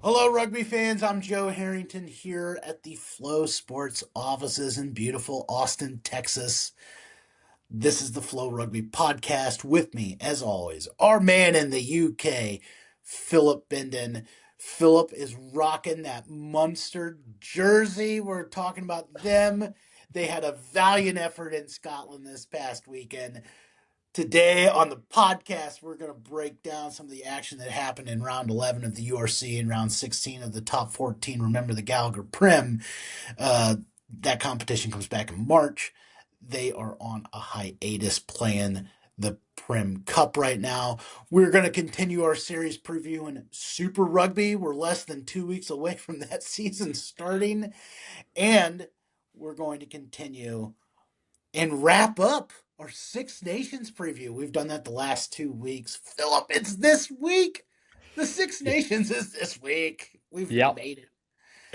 Hello, rugby fans. I'm Joe Harrington here at the Flow Sports offices in beautiful Austin, Texas. This is the Flow Rugby podcast. With me, as always, our man in the UK, Philip Benden. Philip is rocking that Munster jersey. We're talking about them. They had a valiant effort in Scotland this past weekend. Today on the podcast, we're going to break down some of the action that happened in round 11 of the URC and round 16 of the top 14. Remember the Gallagher Prim. Uh, that competition comes back in March. They are on a hiatus playing the Prim Cup right now. We're going to continue our series previewing Super Rugby. We're less than 2 weeks away from that season starting. And we're going to continue and wrap up our Six Nations preview. We've done that the last 2 weeks. Philip, it's this week. The Six Y- Nations is this week. We've Yep, made it.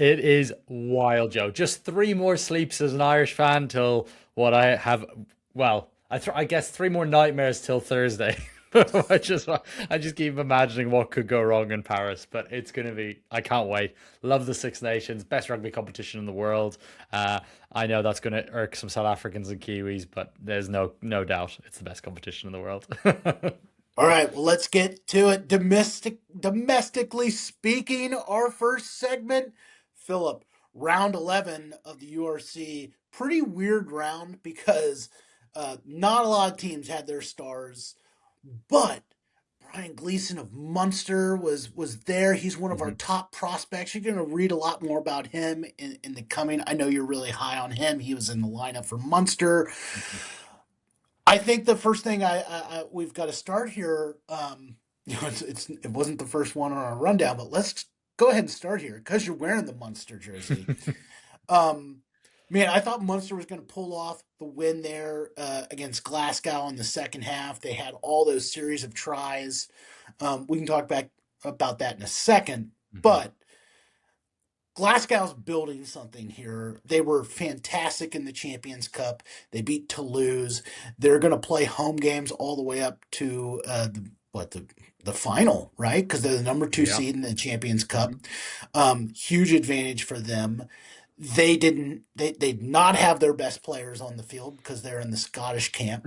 it is wild, Joe. Just three more sleeps as an Irish fan till what I have. Well, I guess three more nightmares till Thursday. I just keep imagining what could go wrong in Paris, but it's gonna be. I can't wait. Love the Six Nations, best rugby competition in the world. I know that's gonna irk some South Africans and Kiwis, but there's no doubt it's the best competition in the world. All right, well, let's get to it. Domestically speaking, our first segment, Philip, round 11 of the URC. Pretty weird round because not a lot of teams had their stars, but Brian Gleason of Munster was there. He's one of our Mhm. top prospects. You're going to read a lot more about him in the coming. I know you're really high on him. He was in the lineup for Munster. I think the first thing we've got to start here. It wasn't the first one on our rundown, but let's go ahead and start here because you're wearing the Munster jersey. Um, Man, I thought Munster was going to pull off the win there against Glasgow in the second half. They had all those series of tries. We can talk back about that in a second, Mhm. but Glasgow's building something here. They were fantastic in the Champions Cup. They beat Toulouse. They're going to play home games all the way up to the final, right? Because they're the number two Yeah. seed in the Champions Cup. Mhm. Huge advantage for them. They didn't. They did not have their best players on the field because they're in the Scottish camp.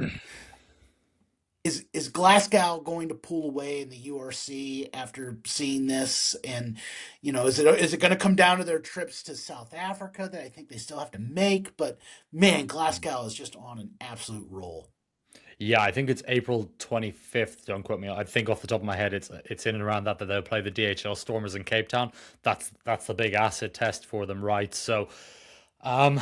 Is Glasgow going to pull away in the URC after seeing this? And is it going to come down to their trips to South Africa that I think they still have to make? But man, Glasgow is just on an absolute roll. Yeah, I think it's April 25th. Don't quote me. I think off the top of my head, it's in and around that they'll play the DHL Stormers in Cape Town. That's the big acid test for them, right? So, um,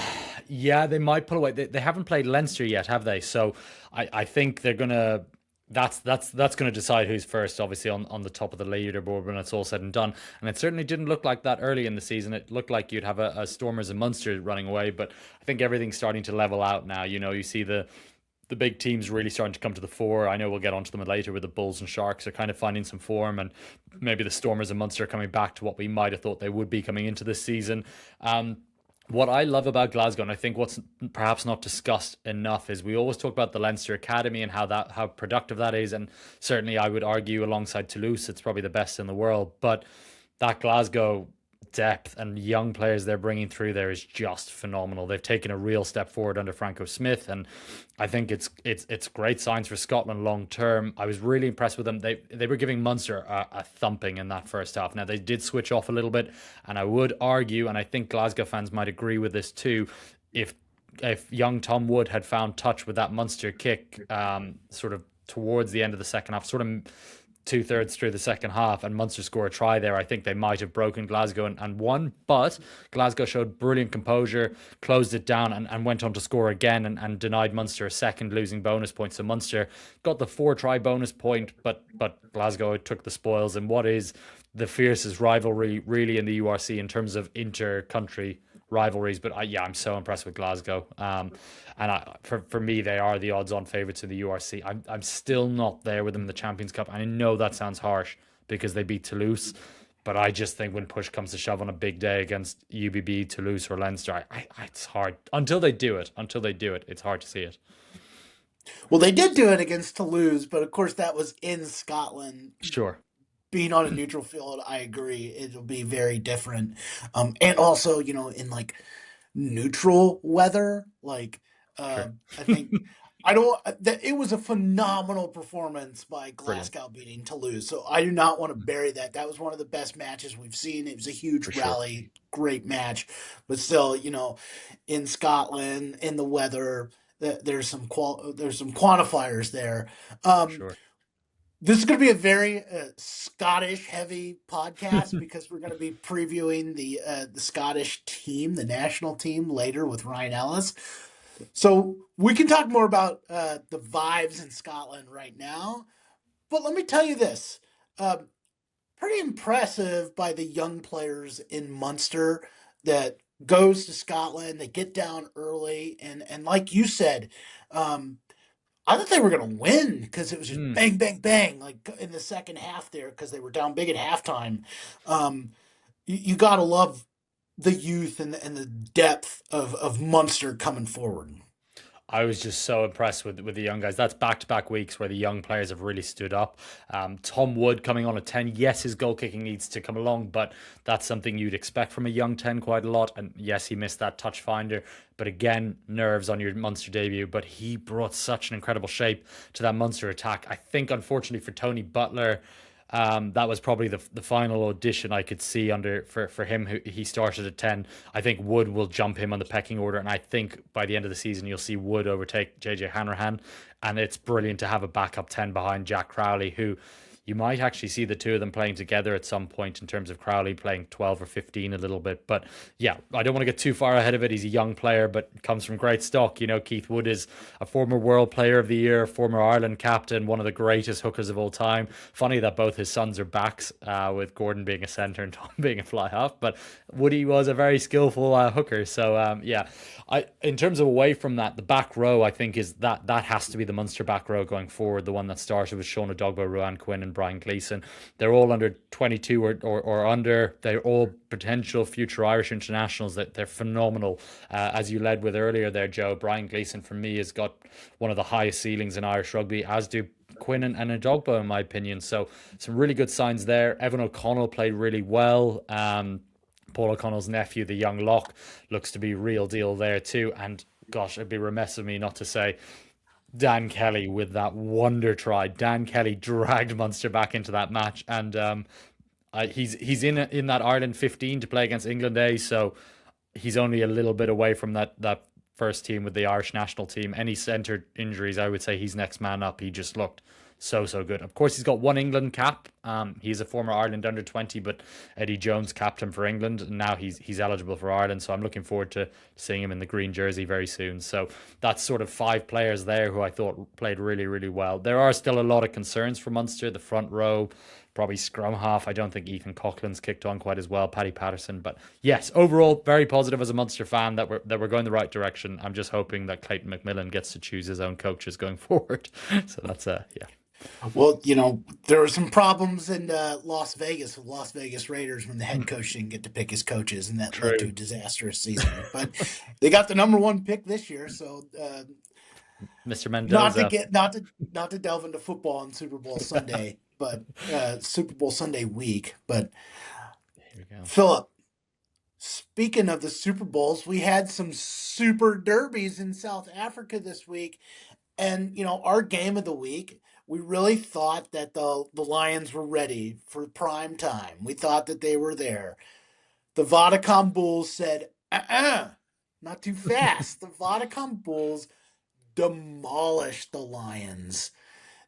yeah, they might pull away. They haven't played Leinster yet, have they? So, I think they're gonna. That's going to decide who's first, obviously on the top of the leaderboard when it's all said and done. And it certainly didn't look like that early in the season. It looked like you'd have a Stormers and Munster running away, but I think everything's starting to level out now. You see the big teams really starting to come to the fore. I know we'll get onto them later with the Bulls and Sharks are kind of finding some form, and maybe the Stormers and Munster are coming back to what we might have thought they would be coming into this season. What I love about Glasgow, and I think what's perhaps not discussed enough, is we always talk about the Leinster Academy and how productive that is, and certainly I would argue alongside Toulouse, it's probably the best in the world. But that Glasgow depth and young players they're bringing through there is just phenomenal. They've taken a real step forward under Franco Smith, and I think it's great signs for Scotland long term. I was really impressed with them. They were giving Munster a thumping in that first half. Now they did switch off a little bit, and I would argue, and I think Glasgow fans might agree with this too, if young Tom Wood had found touch with that Munster kick, sort of towards the end of the second half, sort of two-thirds through the second half, and Munster score a try there, I think they might have broken Glasgow and won. But Glasgow showed brilliant composure, closed it down, and went on to score again, and denied Munster a second losing bonus point. So Munster got the four-try bonus point, but Glasgow took the spoils in what is the fiercest rivalry really in the URC in terms of inter-country rivalries. But yeah, I'm so impressed with Glasgow. For me, they are the odds-on favourites in the URC. I'm still not there with them in the Champions Cup. I know that sounds harsh because they beat Toulouse, but I just think when push comes to shove on a big day against UBB, Toulouse, or Leinster, it's hard until they do it. Until they do it, it's hard to see it. Well, they did do it against Toulouse, but of course that was in Scotland. Sure. being on a neutral field, I agree. It'll be very different. And also, in like neutral weather, like True. I think I don't that it was a phenomenal performance by Brilliant. Glasgow beating Toulouse. So I do not want to bury that. That was one of the best matches we've seen. It was a huge For sure. rally, great match. But still, in Scotland, in the weather, there's some quantifiers there. For Um, sure. this is going to be a very Scottish heavy podcast because we're going to be previewing the Scottish team, the national team, later with Ryan Ellis. So we can talk more about the vibes in Scotland right now. But let me tell you this: um, pretty impressive by the young players in Munster that goes to Scotland. They get down early, and like you said, um, I thought they were going to win because it was just Mm. bang, bang, bang, like in the second half there because they were down big at halftime. You got to love the youth and the depth of Munster coming forward. I was just so impressed with the young guys. That's back to back weeks where the young players have really stood up. Tom Wood coming on at 10. Yes, his goal kicking needs to come along, but that's something you'd expect from a young 10 quite a lot. And yes, he missed that touch finder. But again, nerves on your Munster debut. But he brought such an incredible shape to that Munster attack. I think, unfortunately, for Tony Butler, that was probably the final audition I could see under for him. Who he started at 10. I think Wood will jump him on the pecking order, and I think by the end of the season you'll see Wood overtake JJ Hanrahan, and it's brilliant to have a backup 10 behind Jack Crowley, who you might actually see the two of them playing together at some point in terms of Crowley playing 12 or 15 a little bit. But yeah, I don't want to get too far ahead of it. He's a young player, but comes from great stock. Keith Wood is a former World Player of the Year, former Ireland captain, one of the greatest hookers of all time. Funny that both his sons are backs, with Gordon being a centre and Tom being a fly half. But Woody was a very skillful hooker. So yeah, in terms of away from that, the back row I think is that has to be the Munster back row going forward. The one that started with Sean Odogbo, Ruan Quinn, and Brian Gleeson. They're all under 22 or under. They're all potential future Irish internationals. That they're phenomenal. As you led with earlier there, Joe, Brian Gleeson for me has got one of the highest ceilings in Irish rugby, as do Quinn and Adogbo, in my opinion. So some really good signs there. Evan O'Connell played really well. Paul O'Connell's nephew, the young lock, looks to be real deal there too. And gosh, it'd be remiss of me not to say Dan Kelly with that wonder try. Dan Kelly dragged Munster back into that match, and he's in that Ireland 15 to play against England A, so he's only a little bit away from that first team with the Irish national team. Any centre injuries, I would say he's next man up. He just looked so good. Of course, he's got one England cap. He's a former Ireland under 20, but Eddie Jones capped him for England, and now he's eligible for Ireland. So I'm looking forward to seeing him in the green jersey very soon. So that's sort of five players there who I thought played really well. There are still a lot of concerns for Munster. The front row, probably scrum half. I don't think Ethan Coughlin's kicked on quite as well. Paddy Patterson, but yes, overall very positive as a Munster fan that we're going the right direction. I'm just hoping that Clayton McMillan gets to choose his own coaches going forward. So that's yeah. Well, there were some problems in Las Vegas with Las Vegas Raiders when the head coach didn't get to pick his coaches, and that led to a True. disastrous season. But they got the number one pick this year, so Mr. not to Mendoza. get not to delve into football on Super Bowl Sunday, but Super Bowl Sunday week. But Here we go. Philip, speaking of the Super Bowls, we had some super derbies in South Africa this week. And our game of the week, we really thought that the Lions were ready for prime time. We thought that they were there. The Vodacom Bulls said, not too fast. The Vodacom Bulls demolished the Lions.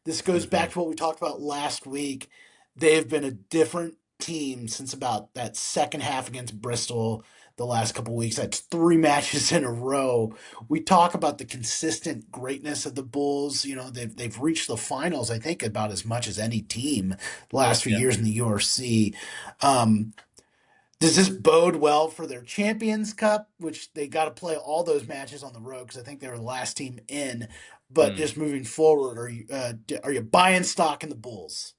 This goes back Mhm. to what we talked about last week. They have been a different team since about that second half against Bristol the last couple of weeks. That's three matches in a row. We talk about the consistent greatness of the Bulls. They've reached the finals, I think, about as much as any team the last few Yeah. years in the URC. Um, does this bode well for their Champions Cup, which they got to play all those matches on the road because I think they were the last team in. But Mm. just moving forward, are you buying stock in the Bulls?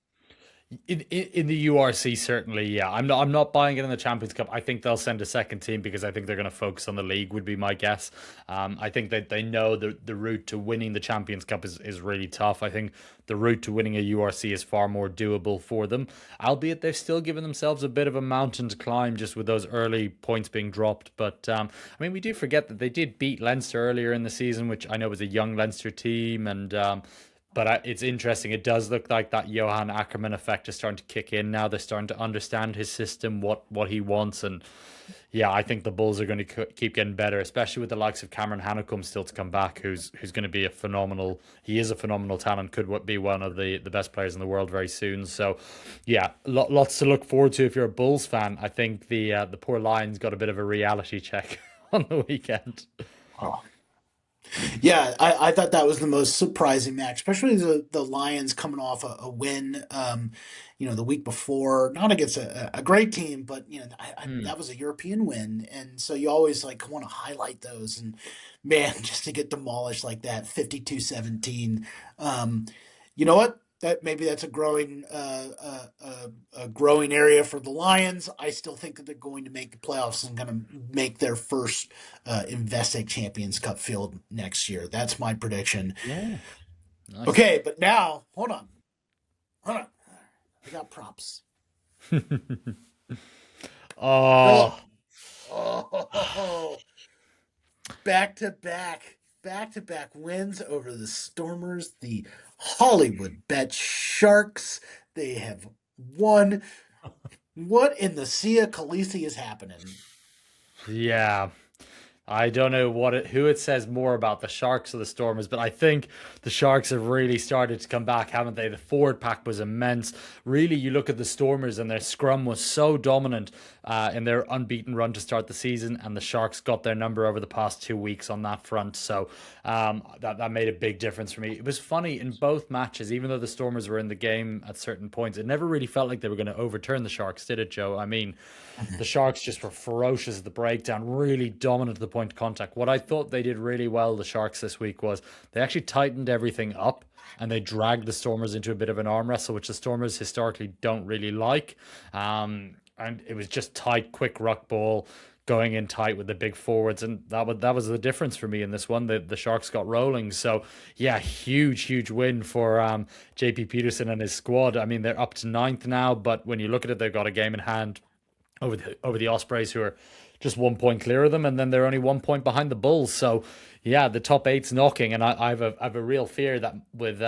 In the URC, certainly, yeah. I'm not buying it in the Champions Cup. I think they'll send a second team because I think they're going to focus on the league. Would be my guess. I think that they know the route to winning the Champions Cup is really tough. I think the route to winning a URC is far more doable for them. Albeit they've still given themselves a bit of a mountain to climb just with those early points being dropped. But I mean, we do forget that they did beat Leinster earlier in the season, which I know was a young Leinster team, and but it's interesting. It does look like that Johan Ackerman effect is starting to kick in now. They're starting to understand his system, what he wants, and yeah, I think the Bulls are going to keep getting better, especially with the likes of Cameron Hanekom still to come back, who's going to be a phenomenal. He is a phenomenal talent. Could be one of the best players in the world very soon. So, yeah, lots to look forward to if you're a Bulls fan. I think the poor Lions got a bit of a reality check on the weekend. Oh. Yeah, I thought that was the most surprising match, especially the Lions coming off a win, the week before, not against a great team, but Hmm. that was a European win, and so you always like want to highlight those. And man, just to get demolished like that, 52-17. Um, you know what? That maybe that's a growing area for the Lions. I still think that they're going to make the playoffs and going to make their first Investec Champions Cup field next year. That's my prediction. Yeah, nice. Okay, but now hold on. I got props. Oh, Oh, oh, back to back wins over the Stormers, the Hollywood Bet Sharks. They have won. What in the Sea of Khaleesi is happening? yeah. I don't know who it says more about, the Sharks or the Stormers, but I think the Sharks have really started to come back, haven't they? The forward pack was immense. Really, you look at the Stormers and their scrum was so dominant in their unbeaten run to start the season, and the Sharks got their number over the past 2 weeks on that front. So that made a big difference for me. It was funny in both matches, even though the Stormers were in the game at certain points, it never really felt like they were going to overturn the Sharks, did it, Joe? I mean, the Sharks just were ferocious at the breakdown, really dominant at the point of contact. What I thought they did really well, the Sharks this week, was they actually tightened everything up and they dragged the Stormers into a bit of an arm wrestle, which the Stormers historically don't really like. And it was just tight, quick ruck ball going in tight with the big forwards, and that was the difference for me in this one. The Sharks got rolling, so yeah, huge win for JP Peterson and his squad. I mean, they're up to ninth now, but when you look at it, they've got a game in hand over the Ospreys, who are just 1 point clear of them, and then they're only 1 point behind the Bulls. So yeah, the top eight's knocking, and I have a real fear that with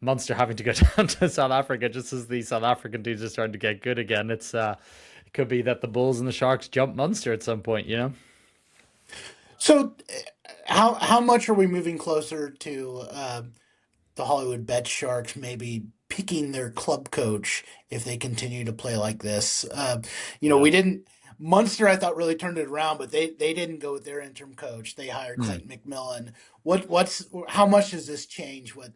Munster having to go down to South Africa just as the South African teams are starting to get good again, it could be that the Bulls and the Sharks jump Munster at some point. You know. So, how much are we moving closer to the Hollywood Bet Sharks maybe picking their club coach if they continue to play like this? We Yeah. didn't. Munster, I thought, really turned it around, but they didn't go with their interim coach. They hired Clayton McMillan. How much does this change what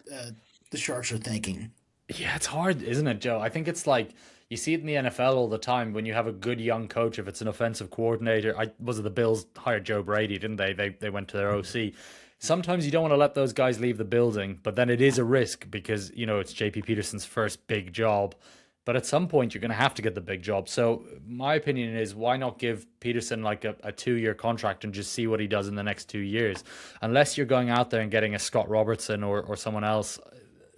the Sharks are thinking? Yeah, it's hard, isn't it, Joe? I think it's like you see it in the NFL all the time when you have a good young coach. If it's an offensive coordinator, I was it the Bills hired Joe Brady, didn't they? They went to their OC. Sometimes you don't want to let those guys leave the building, but then it is a risk because it's JP Peterson's first big job. But at some point, you're going to have to get the big job. So my opinion is, why not give Peterson like a 2 year contract and just see what he does in the next 2 years? Unless you're going out there and getting a Scott Robertson or someone else,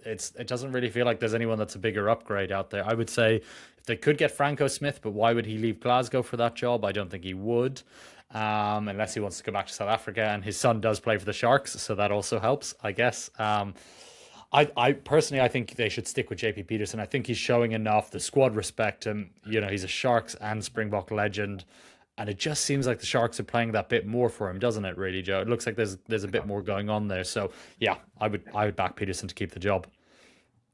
it doesn't really feel like there's anyone that's a bigger upgrade out there. I would say if they could get Franco Smith, but why would he leave Glasgow for that job? I don't think he would, unless he wants to go back to South Africa. And his son does play for the Sharks, so that also helps, I guess. I personally, I think they should stick with JP Peterson. I think he's showing enough. The squad respect him. He's a Sharks and Springbok legend. And it just seems like the Sharks are playing that bit more for him, doesn't it, really, Joe? It looks like there's a bit more going on there. So yeah, I would back Peterson to keep the job.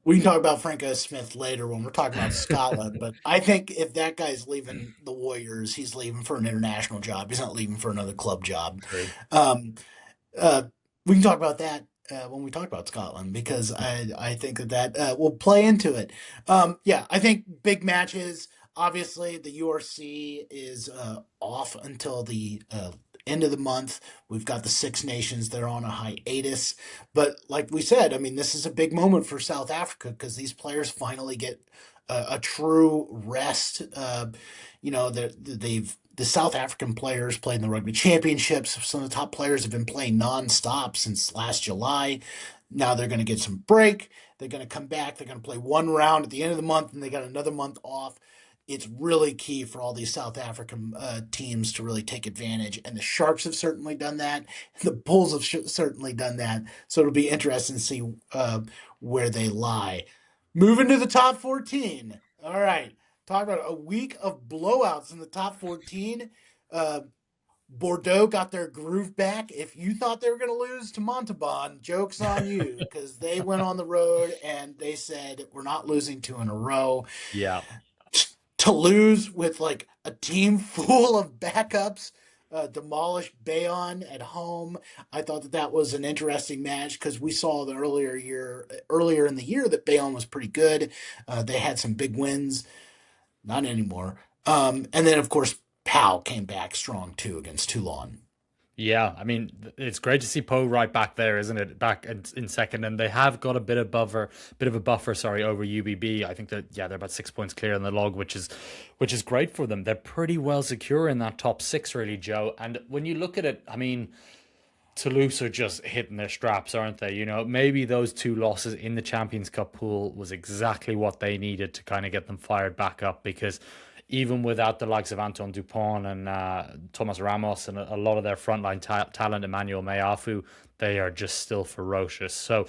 We can talk about Franco Smith later when we're talking about Scotland, but I think if that guy's leaving the Warriors, he's leaving for an international job. He's not leaving for another club job. Agreed. Um, uh, we can talk about that when we talk about Scotland because I think that will play into it. Yeah, I think big matches. Obviously, the URC is off until the end of the month. We've got the Six Nations. They're on a hiatus. But like we said, I mean, this is a big moment for South Africa because these players finally get a true rest. The South African players played in the Rugby Championships. Some of the top players have been playing nonstop since last July. Now they're going to get some break. They're going to come back. They're going to play one round at the end of the month, and they got another month off. It's really key for all these South African teams to really take advantage. And the Sharks have certainly done that. The Bulls have certainly done that. So it'll be interesting to see where they lie. Moving to the top 14. All right. Talk about a week of blowouts in the top 14. Uh, Bordeaux got their groove back. If you thought they were going to lose to Montauban, joke's on you because they went on the road and they said, we're not losing two in a row. Yeah. To lose with like a team full of backups, demolish Bayonne at home. I thought that was an interesting match because we saw the earlier in the year that Bayonne was pretty good. They had some big wins, not anymore. And then of course Pau came back strong too against Toulon. Yeah, I mean, it's great to see Poe right back there, isn't it? Back in second, and they have got a bit of a buffer, sorry, over UBB. I think that they're about 6 points clear in the log, which is great for them. They're pretty well secure in that top six, really, Joe. And when you look at it, I mean, Toulouse are just hitting their straps, aren't they? You know, maybe those two losses in the Champions Cup pool was exactly what they needed to kind of get them fired back up because even without the likes of Anton Dupont and Thomas Ramos and a lot of their frontline talent, Emmanuel Meafu, they are just still ferocious. So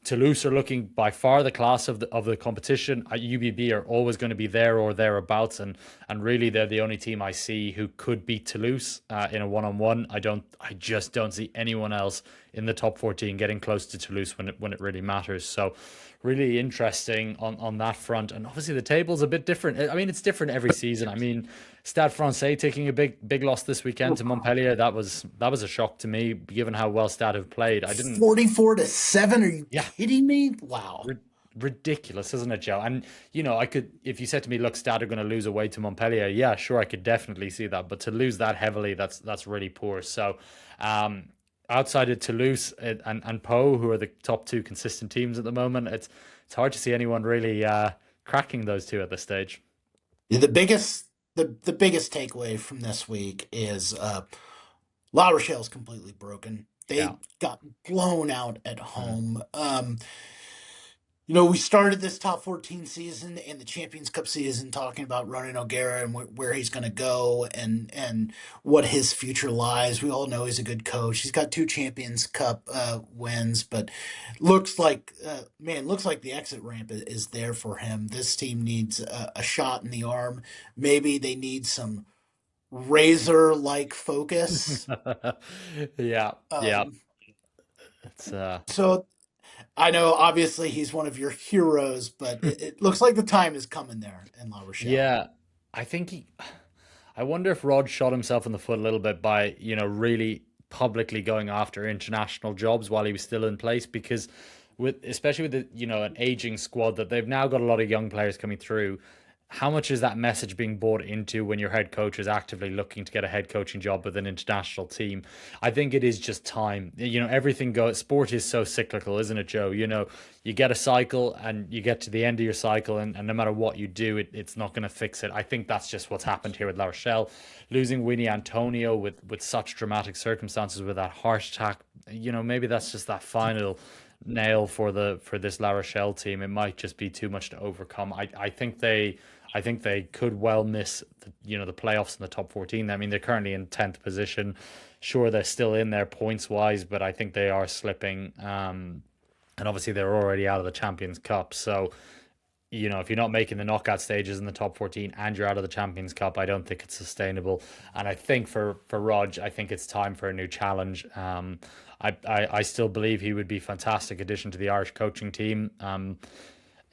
Toulouse are looking by far the class of the competition. UBB are always going to be there or thereabouts, and really they're the only team I see who could beat Toulouse in a one-on-one. I just don't see anyone else in the top 14 getting close to Toulouse when it really matters. So really interesting on that front. And obviously the table's a bit different. I mean, it's different every season. I mean, Stade Francais taking a big loss this weekend to Montpellier. That was a shock to me, given how well Stade have played. I didn't 44-7. Are you kidding me? Wow. Ridiculous, isn't it, Joe? And I could, if you said to me, look, Stade are going to lose away to Montpellier, yeah, sure, I could definitely see that. But to lose that heavily, that's really poor. So outside of Toulouse and Pau, who are the top two consistent teams at the moment, it's hard to see anyone really cracking those two at this stage. The biggest takeaway from this week is La Rochelle's completely broken. They got blown out at home. We started this top 14 season and the Champions Cup season talking about Ronan O'Gara and where he's going to go and what his future lies. We all know he's a good coach. He's got two Champions Cup wins, but looks like the exit ramp is there for him. This team needs a shot in the arm. Maybe they need some razor-like focus. Yeah. It's So I know obviously he's one of your heroes, but it looks like the time is coming there in La Rochelle. Yeah, I think I wonder if Rod shot himself in the foot a little bit by, really publicly going after international jobs while he was still in place because especially with an aging squad that they've now got a lot of young players coming through. How much is that message being bought into when your head coach is actively looking to get a head coaching job with an international team? I think it is just time. Everything goes. Sport is so cyclical, isn't it, Joe? You get a cycle and you get to the end of your cycle, and no matter what you do, it's not going to fix it. I think that's just what's happened here with La Rochelle. Losing Winnie Antonio with such dramatic circumstances with that heart attack, maybe that's just that final nail for this La Rochelle team. It might just be too much to overcome. I think they could well miss the playoffs in the top 14. I mean, they're currently in 10th position. Sure, they're still in there points wise, but I think they are slipping. And obviously they're already out of the Champions Cup. So, if you're not making the knockout stages in the top 14 and you're out of the Champions Cup, I don't think it's sustainable. And I think for Rog, I think it's time for a new challenge. I still believe he would be a fantastic addition to the Irish coaching team.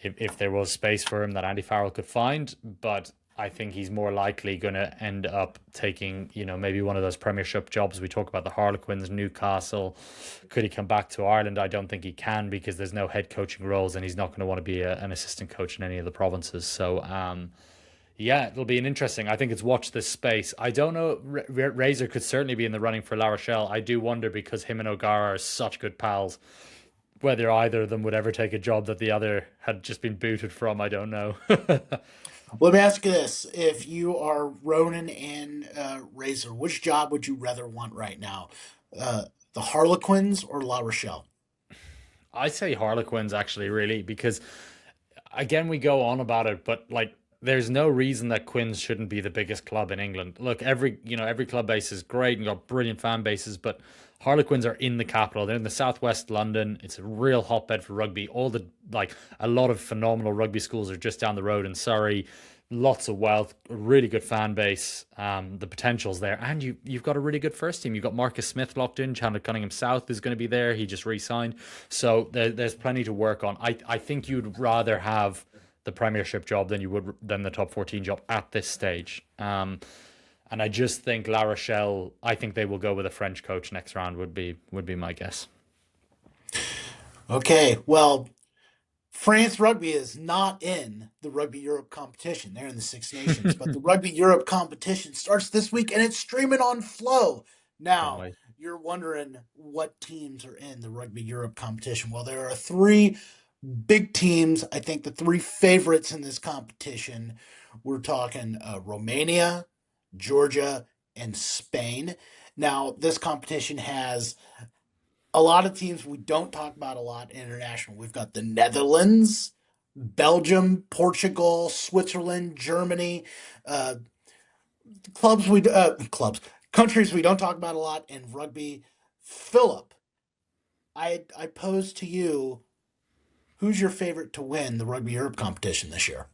If there was space for him that Andy Farrell could find, but I think he's more likely going to end up taking, maybe one of those Premiership jobs. We talk about the Harlequins, Newcastle. Could he come back to Ireland? I don't think he can because there's no head coaching roles and he's not going to want to be an assistant coach in any of the provinces. So, Yeah, it'll be an interesting. I think it's watch this space. I don't know. Razor could certainly be in the running for La Rochelle. I do wonder because him and O'Gara are such good pals. Whether either of them would ever take a job that the other had just been booted from, I don't know. Let me ask you this: if you are Ronan and Razor, which job would you rather want right now? The Harlequins or La Rochelle? I say Harlequins actually, really, because again, we go on about it, but like, there's no reason that Quins shouldn't be the biggest club in England. Look, every club base is great and got brilliant fan bases, but Harlequins are in the capital. They're in the southwest London. It's a real hotbed for rugby. A lot of phenomenal rugby schools are just down the road in Surrey. Lots of wealth, a really good fan base. The potential's there, and you've got a really good first team. You've got Marcus Smith locked in. Chandler Cunningham South is going to be there. He just re-signed, so there's plenty to work on. I think you'd rather have the Premiership job than the top 14 job at this stage. And I just think La Rochelle. I think they will go with a French coach next round. Would be my guess. Okay, well, France Rugby is not in the Rugby Europe competition. They're in the Six Nations, but the Rugby Europe competition starts this week and it's streaming on Flow. Can't Now, wait. you're wondering what teams are in the Rugby Europe competition. Well, there are three big teams. I think the three favorites in this competition. We're talking Romania, Georgia, and Spain. Now, this competition has a lot of teams we don't talk about a lot international. We've got the Netherlands, Belgium, Portugal, Switzerland, Germany, uh, clubs we clubs countries we don't talk about a lot in rugby. Philip, I pose to you, who's your favorite to win the Rugby Europe competition this year?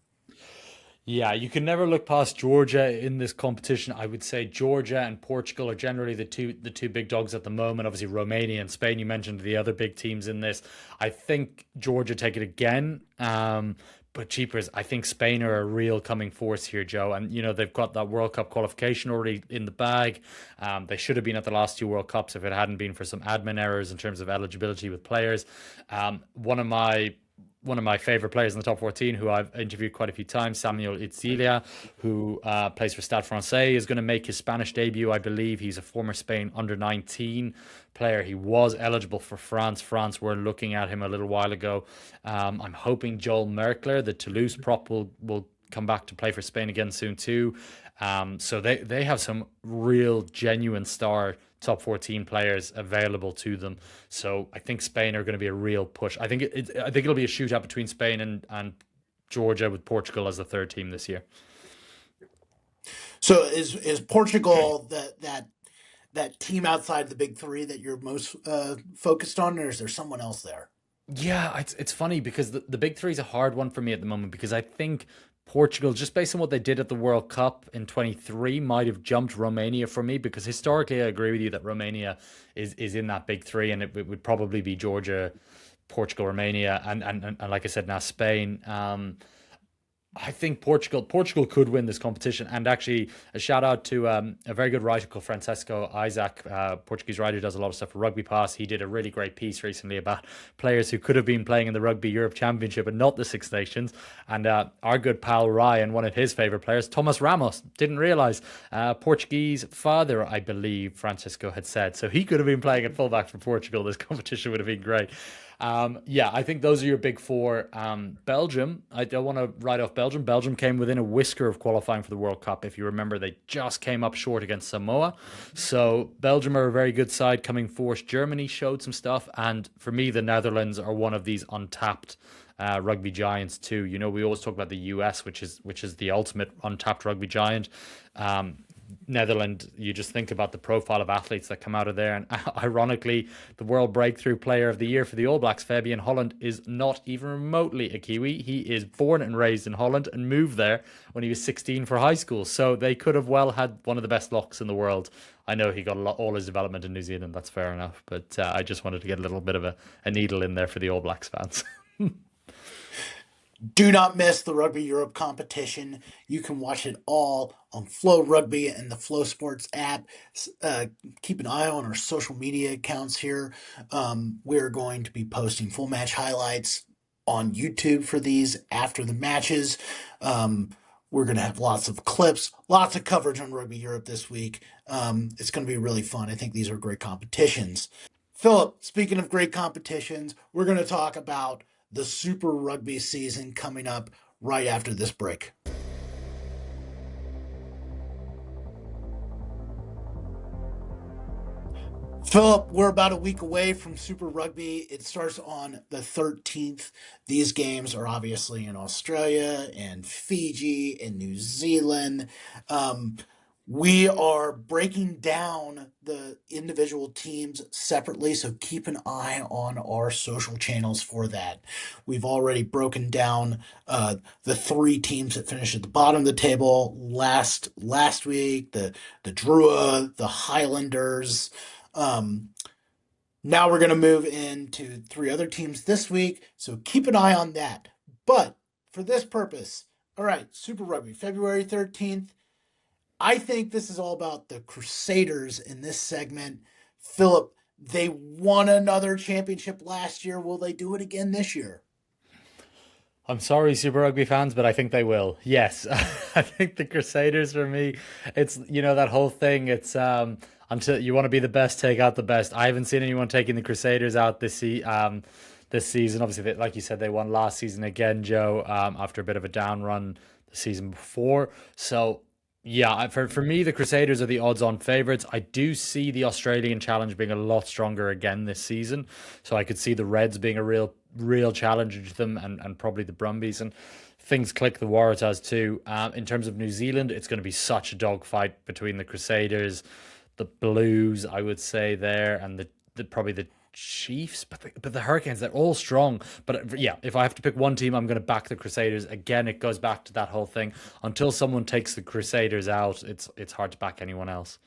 Yeah, you can never look past Georgia in this competition. I would say Georgia and Portugal are generally the two big dogs at the moment. Obviously, Romania and Spain. You mentioned the other big teams in this. I think Georgia take it again. But cheapers, I think Spain are a real coming force here, Joe. And they've got that World Cup qualification already in the bag. They should have been at the last two World Cups if it hadn't been for some admin errors in terms of eligibility with players. One of my favorite players in the top 14, who I've interviewed quite a few times, Samuel Itzilia, who plays for Stade Francais, is going to make his Spanish debut, I believe. He's a former Spain under 19 player. He was eligible for France. France were looking at him a little while ago. I'm hoping Joel Merkler, the Toulouse prop, will come back to play for Spain again soon too. So they have some real genuine star top 14 players available to them. So I think Spain are going to be a real push. I think it'll be a shootout between Spain and Georgia, with Portugal as the third team this year. So is Portugal that team outside the big three that you're most focused on, or is there someone else there? Yeah, it's funny because the big three is a hard one for me at the moment, because I think Portugal, just based on what they did at the World Cup in 23, might have jumped Romania for me, because historically I agree with you that Romania is in that big three, and it would probably be Georgia, Portugal, Romania, and like I said, now Spain. I think Portugal could win this competition. And actually, a shout out to a very good writer called Francesco Isaac, Portuguese writer who does a lot of stuff for Rugby Pass. He did a really great piece recently about players who could have been playing in the Rugby Europe Championship and not the Six Nations. And our good pal Ryan, one of his favorite players, Thomas Ramos, didn't realize Portuguese father, I believe Francisco had said. So he could have been playing at fullback for Portugal. This competition would have been great. Yeah, I think those are your big four. Belgium, I don't want to write off Belgium. Belgium came within a whisker of qualifying for the World Cup. If you remember, they just came up short against Samoa. So Belgium are a very good side coming forth. Germany showed some stuff. And for me, the Netherlands are one of these untapped rugby giants too. We always talk about the US, which is the ultimate untapped rugby giant. Netherlands, you just think about the profile of athletes that come out of there. And ironically, the World Breakthrough Player of the Year for the All Blacks, Fabian Holland, is not even remotely a Kiwi. He is born and raised in Holland and moved there when he was 16 for high school. So they could have well had one of the best locks in the world. I know he got all his development in New Zealand. That's fair enough. But I just wanted to get a little bit of a needle in there for the All Blacks fans. Do not miss the Rugby Europe competition. You can watch it all on Flow Rugby and the Flow Sports app. Uh, Keep an eye on our social media accounts here. We're going to be posting full match highlights on YouTube for these after the matches. Um, We're going to have lots of clips, lots of coverage on Rugby Europe this week. It's going to be really fun. I think these are great competitions. Philip, speaking of great competitions, we're going to talk about the Super Rugby season coming up right after this break. Philip, we're about a week away from Super Rugby. It starts on the 13th. These games are obviously in Australia and Fiji and New Zealand. Um, we are breaking down the individual teams separately, so keep an eye on our social channels for that. We've already broken down the three teams that finished at the bottom of the table last week: the Drua, the Highlanders. Um, Now we're going to move into three other teams this week, so keep an eye on that. But for this purpose, all right, Super Rugby, February 13th. I think this is all about the Crusaders in this segment. Philip, they won another championship last year. Will they do it again this year? I'm sorry, Super Rugby fans, but I think they will. Yes, I think the Crusaders for me, it's that whole thing. It's until you want to be the best, take out the best. I haven't seen anyone taking the Crusaders out this season. Obviously, like you said, they won last season again, Joe, after a bit of a down run the season before. So yeah, for me, the Crusaders are the odds-on favourites. I do see the Australian challenge being a lot stronger again this season, so I could see the Reds being a real challenger to them, and probably the Brumbies, and things click the Waratahs too. In terms of New Zealand, it's going to be such a dogfight between the Crusaders, the Blues, I would say there, and the probably the Chiefs, but the Hurricanes, they're all strong. But yeah, if I have to pick one team, I'm going to back the Crusaders. Again, it goes back to that whole thing. Until someone takes the Crusaders out, it's hard to back anyone else.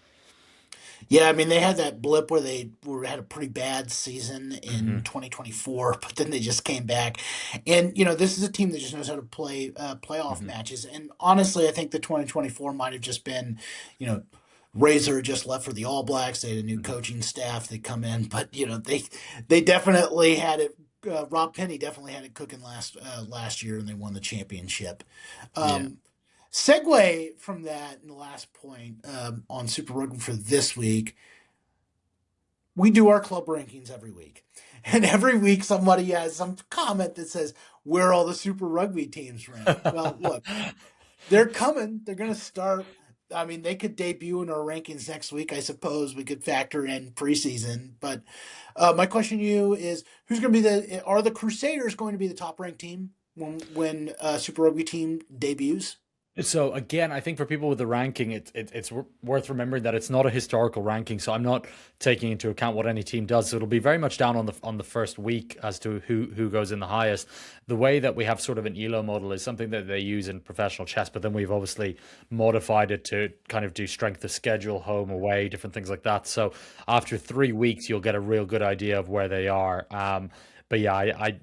Yeah, I mean they had that blip where had a pretty bad season Hmm. in 2024, but then they just came back, and this is a team that just knows how to play playoff Hmm. matches. And honestly, I think the 2024 might have just been, you know, Razor just left for the All Blacks. They had a new Hmm. coaching staff that come in, but they definitely had it. Rob Penny definitely had it cooking last year, and they won the championship. Yeah. Um, Segue from that, and the last point on Super Rugby for this week, we do our club rankings every week. And every week somebody has some comment that says, where all the Super Rugby teams rank. Well, look, they're coming. They're going to start. I mean, they could debut in our rankings next week. I suppose we could factor in preseason. But my question to you is, who's going to be are the Crusaders going to be the top ranked team when Super Rugby team debuts? So again, I think for people with the ranking, it's worth remembering that it's not a historical ranking. So I'm not taking into account what any team does. So it'll be very much down on the first week as to who goes in the highest. The way that we have sort of an ELO model is something that they use in professional chess, but then we've obviously modified it to kind of do strength of schedule, home, away, different things like that. So after 3 weeks, you'll get a real good idea of where they are. But yeah,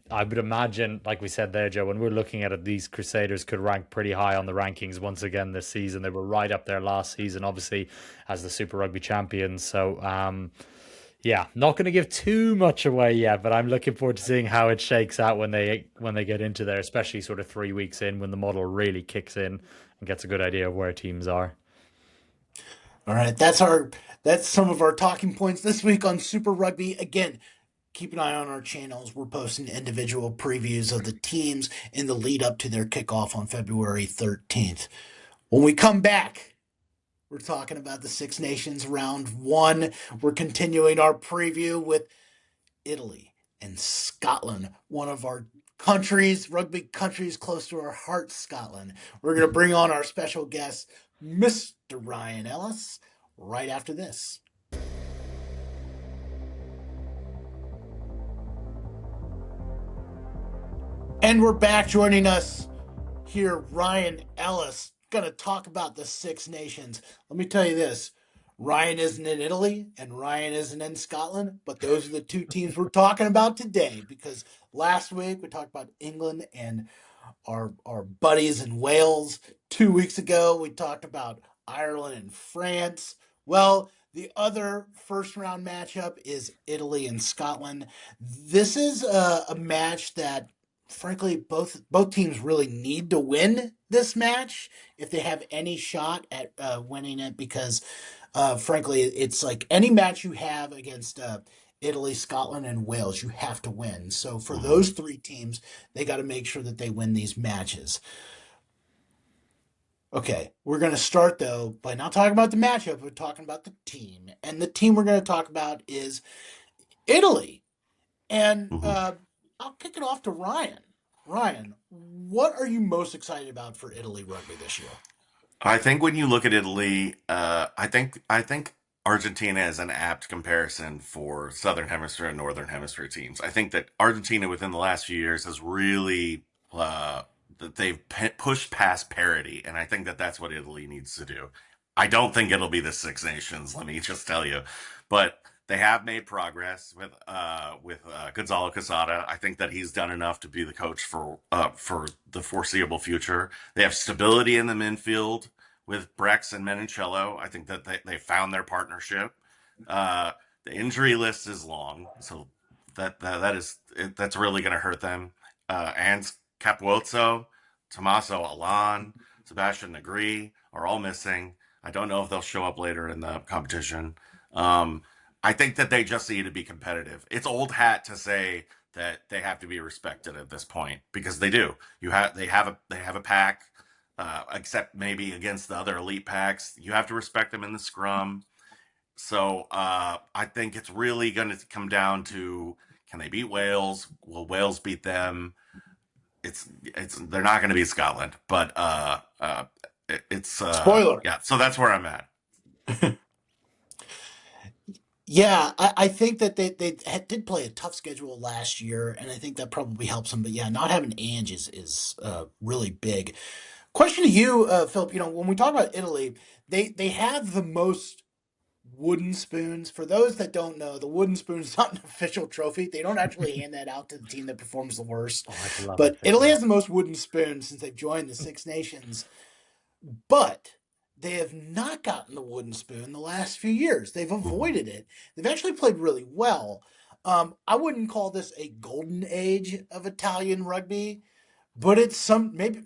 I would imagine, like we said there, Joe, when we're looking at it, these Crusaders could rank pretty high on the rankings once again this season. They were right up there last season, obviously, as the Super Rugby champions. So, yeah, not going to give too much away yet, but I'm looking forward to seeing how it shakes out when they get into there, especially sort of 3 weeks in when the model really kicks in and gets a good idea of where teams are. All right, that's some of our talking points this week on Super Rugby. Again, keep an eye on our channels. We're posting individual previews of the teams in the lead up to their kickoff on February 13th. When we come back, we're talking about the Six Nations round one. We're continuing our preview with Italy and Scotland, one of our countries, rugby countries close to our heart, Scotland. We're going to bring on our special guest, Mr. Ryan Ellis, right after this. And we're back. Joining us here, Ryan Ellis, going to talk about the Six Nations. Let me tell you this: Ryan isn't in Italy and Ryan isn't in Scotland, but those are the two teams we're talking about today, because last week we talked about England and our buddies in Wales. 2 weeks ago we talked about Ireland and France. Well, the other first round matchup is Italy and Scotland. This is a match that frankly, both teams really need to win this match if they have any shot at winning it. Because, frankly, it's like any match you have against Italy, Scotland, and Wales, you have to win. So for Hmm. those three teams, they got to make sure that they win these matches. Okay, we're going to start though by not talking about the matchup, but talking about the team. And the team we're going to talk about is Italy. And Hmm. I'll kick it off to Ryan. Ryan, what are you most excited about for Italy rugby this year? I think when you look at Italy, I think Argentina is an apt comparison for Southern Hemisphere and Northern Hemisphere teams. I think that Argentina within the last few years has really that they've pushed past parity, and I think that that's what Italy needs to do. I don't think it'll be the Six Nations, let me just tell you, but they have made progress with Gonzalo Casada. I think that he's done enough to be the coach for the foreseeable future. They have stability in the midfield with Brex and Menicello. I think that they found their partnership. The injury list is long, so that's really going to hurt them. And Capuzzo, Tommaso Alan, Sebastian Negri are all missing. I don't know if they'll show up later in the competition. Um, I think that they just need to be competitive. It's old hat to say that they have to be respected at this point because they do. They have a pack, except maybe against the other elite packs. You have to respect them in the scrum. So I think it's really going to come down to can they beat Wales? Will Wales beat them? It's they're not going to beat Scotland, but it's Spoiler. yeah. So that's where I'm at. Yeah, I think that they did play a tough schedule last year, and I think that probably helps them. But yeah, not having Ange is really big. Question to you, Philip. You know, when we talk about Italy, they have the most wooden spoons. For those that don't know, the wooden spoon is not an official trophy. They don't actually hand that out to the team that performs the worst. Oh, I'd love But if they Italy did. has the most wooden spoons since they've joined the Six Nations. But they have not gotten the wooden spoon the last few years. They've Mhm. avoided it. They've actually played really well. I wouldn't call this a golden age of Italian rugby, but it's some maybe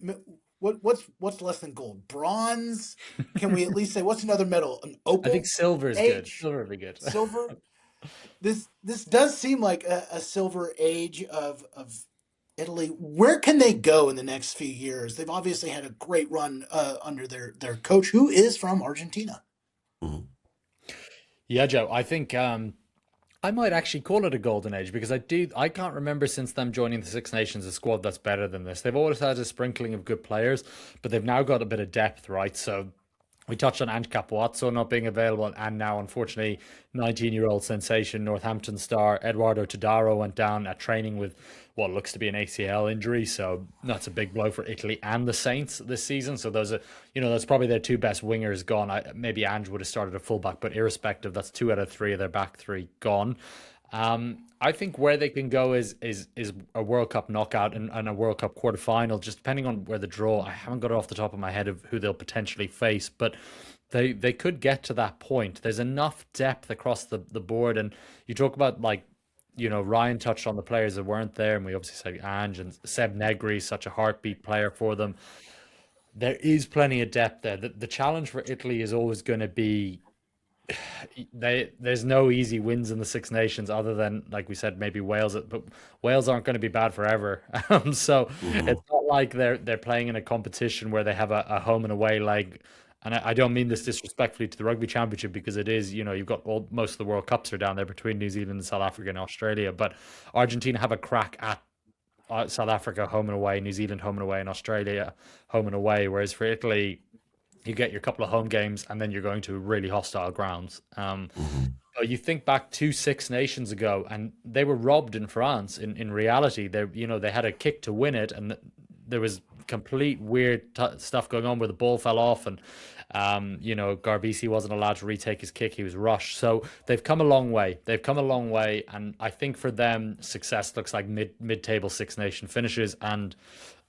what's less than gold? Bronze? Can we at least say what's another medal? An I think opal silver is good. age? Silver would be good. Silver? This does seem like a silver age of Italy. Where can they go in the next few years? They've obviously had a great run under their coach, who is from Argentina. Mhm. Yeah, Joe. I think I might actually call it a golden age because I can't remember since them joining the Six Nations a squad that's better than this. They've always had a sprinkling of good players, but they've now got a bit of depth, right? So we touched on Ange Capuazzo not being available, and now, unfortunately, 19-year-old sensation Northampton star Eduardo Todaro went down at training with what looks to be an ACL injury. So that's a big blow for Italy and the Saints this season. So those are, that's probably their two best wingers gone. Maybe Ange would have started a fullback, but irrespective, that's two out of three of their back three gone. I think where they can go is a World Cup knockout and a World Cup quarterfinal, just depending on where the draw. I haven't got it off the top of my head of who they'll potentially face, but they could get to that point. There's enough depth across the board, and you talk about like Ryan touched on the players that weren't there, and we obviously said Ange and Seb Negri, such a heartbeat player for them. There is plenty of depth there. The challenge for Italy is always going to be there's no easy wins in the Six Nations other than like we said maybe Wales, but Wales aren't going to be bad forever. So it's Mhm. not like they're playing in a competition where they have a home and away leg. And I don't mean this disrespectfully to the Rugby Championship because it is, you've got most of the World Cups are down there between New Zealand and South Africa and Australia, but Argentina have a crack at South Africa home and away, New Zealand home and away, and Australia home and away. Whereas for Italy, you get your couple of home games and then you're going to really hostile grounds. Mhm. But you think back to Six Nations ago, and they were robbed in France. In reality, they had a kick to win it, and there was complete weird stuff going on where the ball fell off, and Garbisi wasn't allowed to retake his kick; he was rushed. So they've come a long way. They've come a long way, and I think for them, success looks like mid table Six Nation finishes, and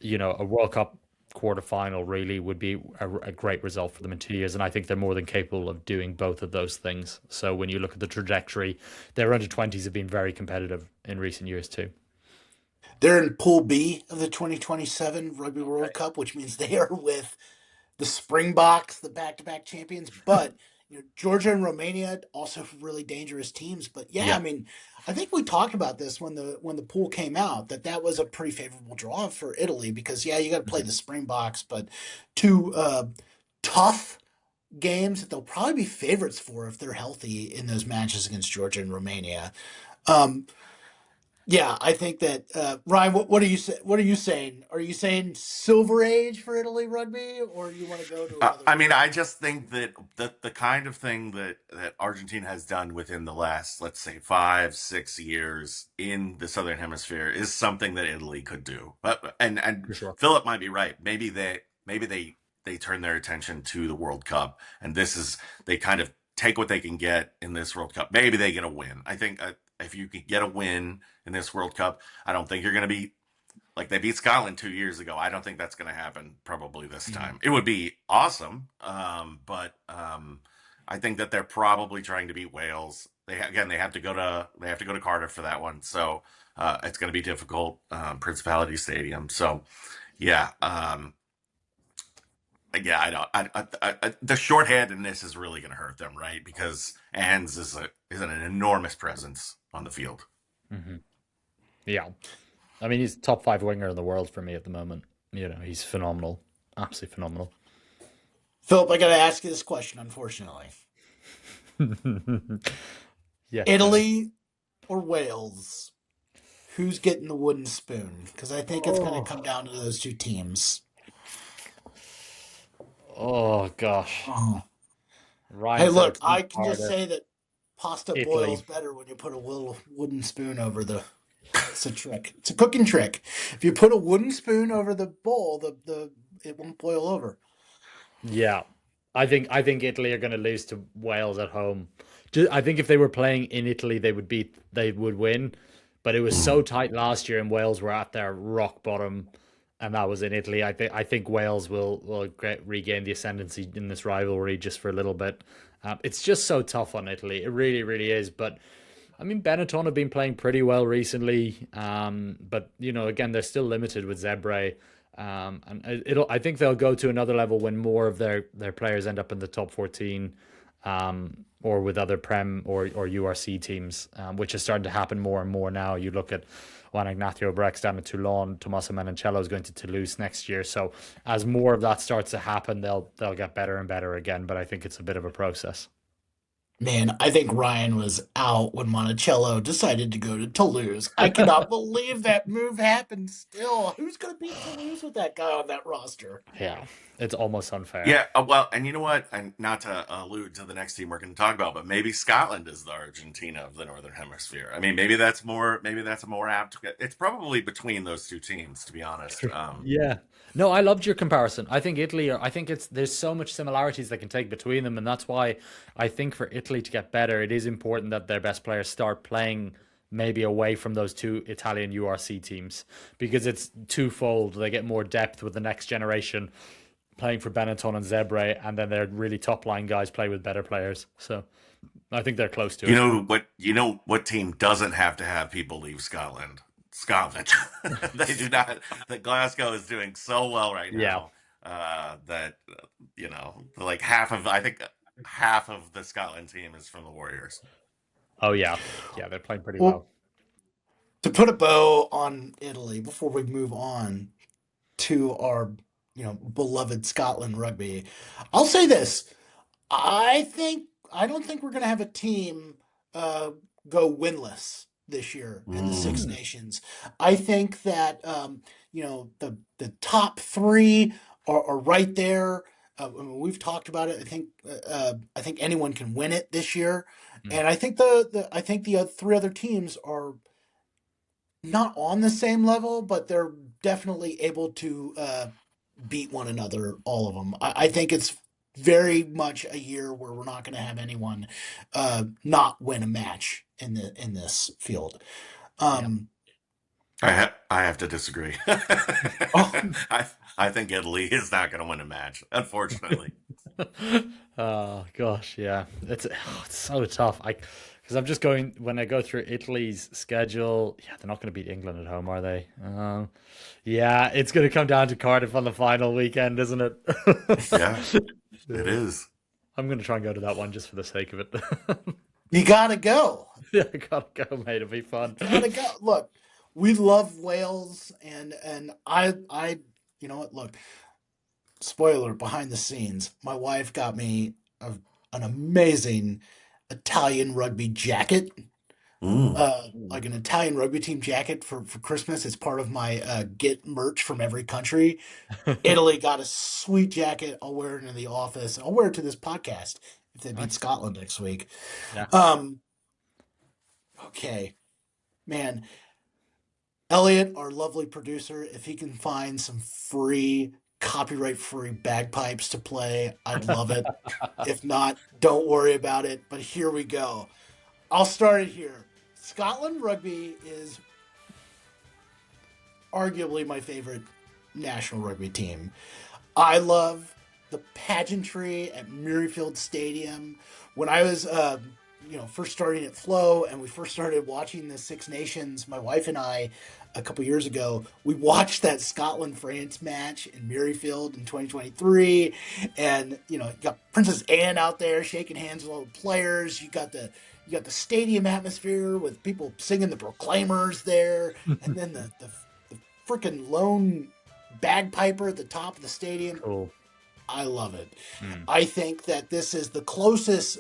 a World Cup quarterfinal really would be a great result for them in 2 years. And I think they're more than capable of doing both of those things. So when you look at the trajectory, their under 20s have been very competitive in recent years too. They're in Pool B of the 2027 Rugby World Cup, which means they are with the Springboks, the back-to-back champions. But Georgia and Romania also really dangerous teams. But yeah, I Yeah. mean, I think we talked about this when the pool came out that was a pretty favorable draw for Italy because yeah, you got to play Mhm. the Springboks, but two tough games that they'll probably be favorites for if they're healthy in those matches against Georgia and Romania. Um, yeah, I think that Ryan. What are you what are you saying? Are you saying Silver Age for Italy rugby, or you want to go to another I mean, era? I just think that the kind of thing that Argentina has done within the last, let's say, 5, 6 years in the Southern Hemisphere is something that Italy could do. But and For sure. Philip might be right. Maybe they turn their attention to the World Cup, and this is they kind of take what they can get in this World Cup. Maybe they get a win. I think if you could get a win in this World Cup, I don't think you're going to be like they beat Scotland 2 years ago. I don't think that's going to happen probably this Mhm. time. It would be awesome, but I think that they're probably trying to beat Wales. They have to go to Cardiff for that one, so it's going to be difficult. Principality Stadium, so yeah, yeah. The shorthandedness is really going to hurt them, right? Because Ans is an enormous presence on the field. Mhm. Yeah. I mean, he's top five winger in the world for me at the moment. He's phenomenal. Absolutely phenomenal. Philip, I got to ask you this question. Unfortunately, Yes, Joe. Italy or Wales? Who's getting the wooden spoon? Because I think it's going to come Oh, down to those two teams. oh gosh. Oh. Ryan Hey, said look, it's I can just Cardiff, say that pasta boils Italy. better when you put a little wooden spoon over the. It's a trick. It's a cooking trick. If you put a wooden spoon over the bowl, the it won't boil over. Yeah, I think Italy are going to lose to Wales at home. I think if they were playing in Italy, they would win, but it was so tight last year, and Wales were at their rock bottom, and that was in Italy. I think Wales will regain the ascendancy in this rivalry just for a little bit. It's just so tough on Italy. It really, really is. But I mean, Benetton have been playing pretty well recently, but again, they're still limited with Zebre, and I think they'll go to another level when more of their players end up in the top 14, or with other Prem or URC teams, which is starting to happen more and more now. You look at Juan Ignacio Brex down at Toulon, Tommaso Menoncello is going to Toulouse next year. So as more of that starts to happen, they'll get better and better again. But I think it's a bit of a process. Man, I think Ryan was out when Monticello decided to go to Toulouse. I cannot believe that move happened still. Who's going to beat Toulouse with that guy on that roster? Yeah, it's almost unfair. Yeah, well, and you know what? And not to allude to the next team we're going to talk about, but maybe Scotland is the Argentina of the Northern Hemisphere. I mean, maybe that's more. Maybe that's a more apt. It's probably between those two teams, to be honest. Yeah. No, I loved your comparison. I think I think there's so much similarities they can take between them, and that's why I think for Italy to get better, it is important that their best players start playing maybe away from those two Italian URC teams because it's twofold. They get more depth with the next generation playing for Benetton and Zebre, and then their really top line guys play with better players. So I think they're close to You it. know what? You know what team doesn't have to have people leave Scotland? Scotland. They do not. The Glasgow is doing so well right Yeah. now that like half of I think half of the Scotland team is from the Warriors. Oh yeah. Yeah, they're playing pretty Well, well. to put a bow on Italy before we move on to our, beloved Scotland rugby, I'll say this. I don't think we're going to have a team uh, go winless this year in the Six Mm. Nations. I think that the top three are right there. I mean, we've talked about it. I think anyone can win it this year, Mm. and I think the three other teams are not on the same level, but they're definitely able to beat one another, all of them. I think it's very much a year where we're not going to have anyone not win a match in this field. Yeah. Um, I have to disagree. oh, I think Italy is not going to win a match, unfortunately. Oh gosh, yeah, it's so tough. Because Because I'm just going when I go through Italy's schedule. Yeah, they're not going to beat England at home, are they? Yeah, it's going to come down to Cardiff on the final weekend, isn't it? Yeah, it Yeah. is. I'm going to try and go to that one just for the sake of it. You gotta go. Yeah, I gotta go, mate. It'll be You fun. gotta go. Look, we love Wales, and I, you know what? Look, spoiler behind the scenes. My wife got me an amazing Italian rugby jacket. Mm. Like an Italian rugby team jacket for Christmas. It's part of my get merch from every country. Italy got a sweet jacket. I'll wear it in the office. I'll wear it to this podcast if they beat Nice. Scotland next week. Yeah. Um, okay, man. Elliot, our lovely producer, if he can find some free, copyright free bagpipes to play, I'd love it. If not, don't worry about it. But here we go. I'll start it here. Scotland rugby is arguably my favorite national rugby team. I love the pageantry at Murrayfield Stadium. When I was, first starting at Flow and we first started watching the Six Nations, my wife and I, a couple years ago, we watched that Scotland-France match in Murrayfield in 2023, and you got Princess Anne out there shaking hands with all the players. You got the stadium atmosphere with people singing the Proclaimers there, and then the freaking lone bagpiper at the top of the stadium. Cool. I love it. Mm. I think that this is the closest,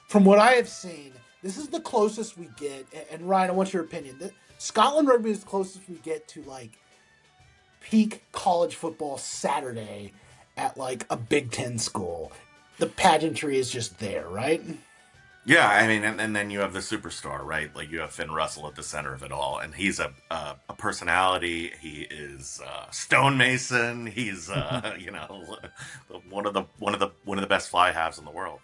from what I have seen, this is the closest we get. And Ryan, I want your opinion. Scotland rugby is the closest we get to like peak college football Saturday at like a Big Ten school. The pageantry is just there, right? Yeah, I mean, and then you have the superstar, right? Like you have Finn Russell at the center of it all, and he's a personality. He is stonemason. He's one of the best fly halves in the world.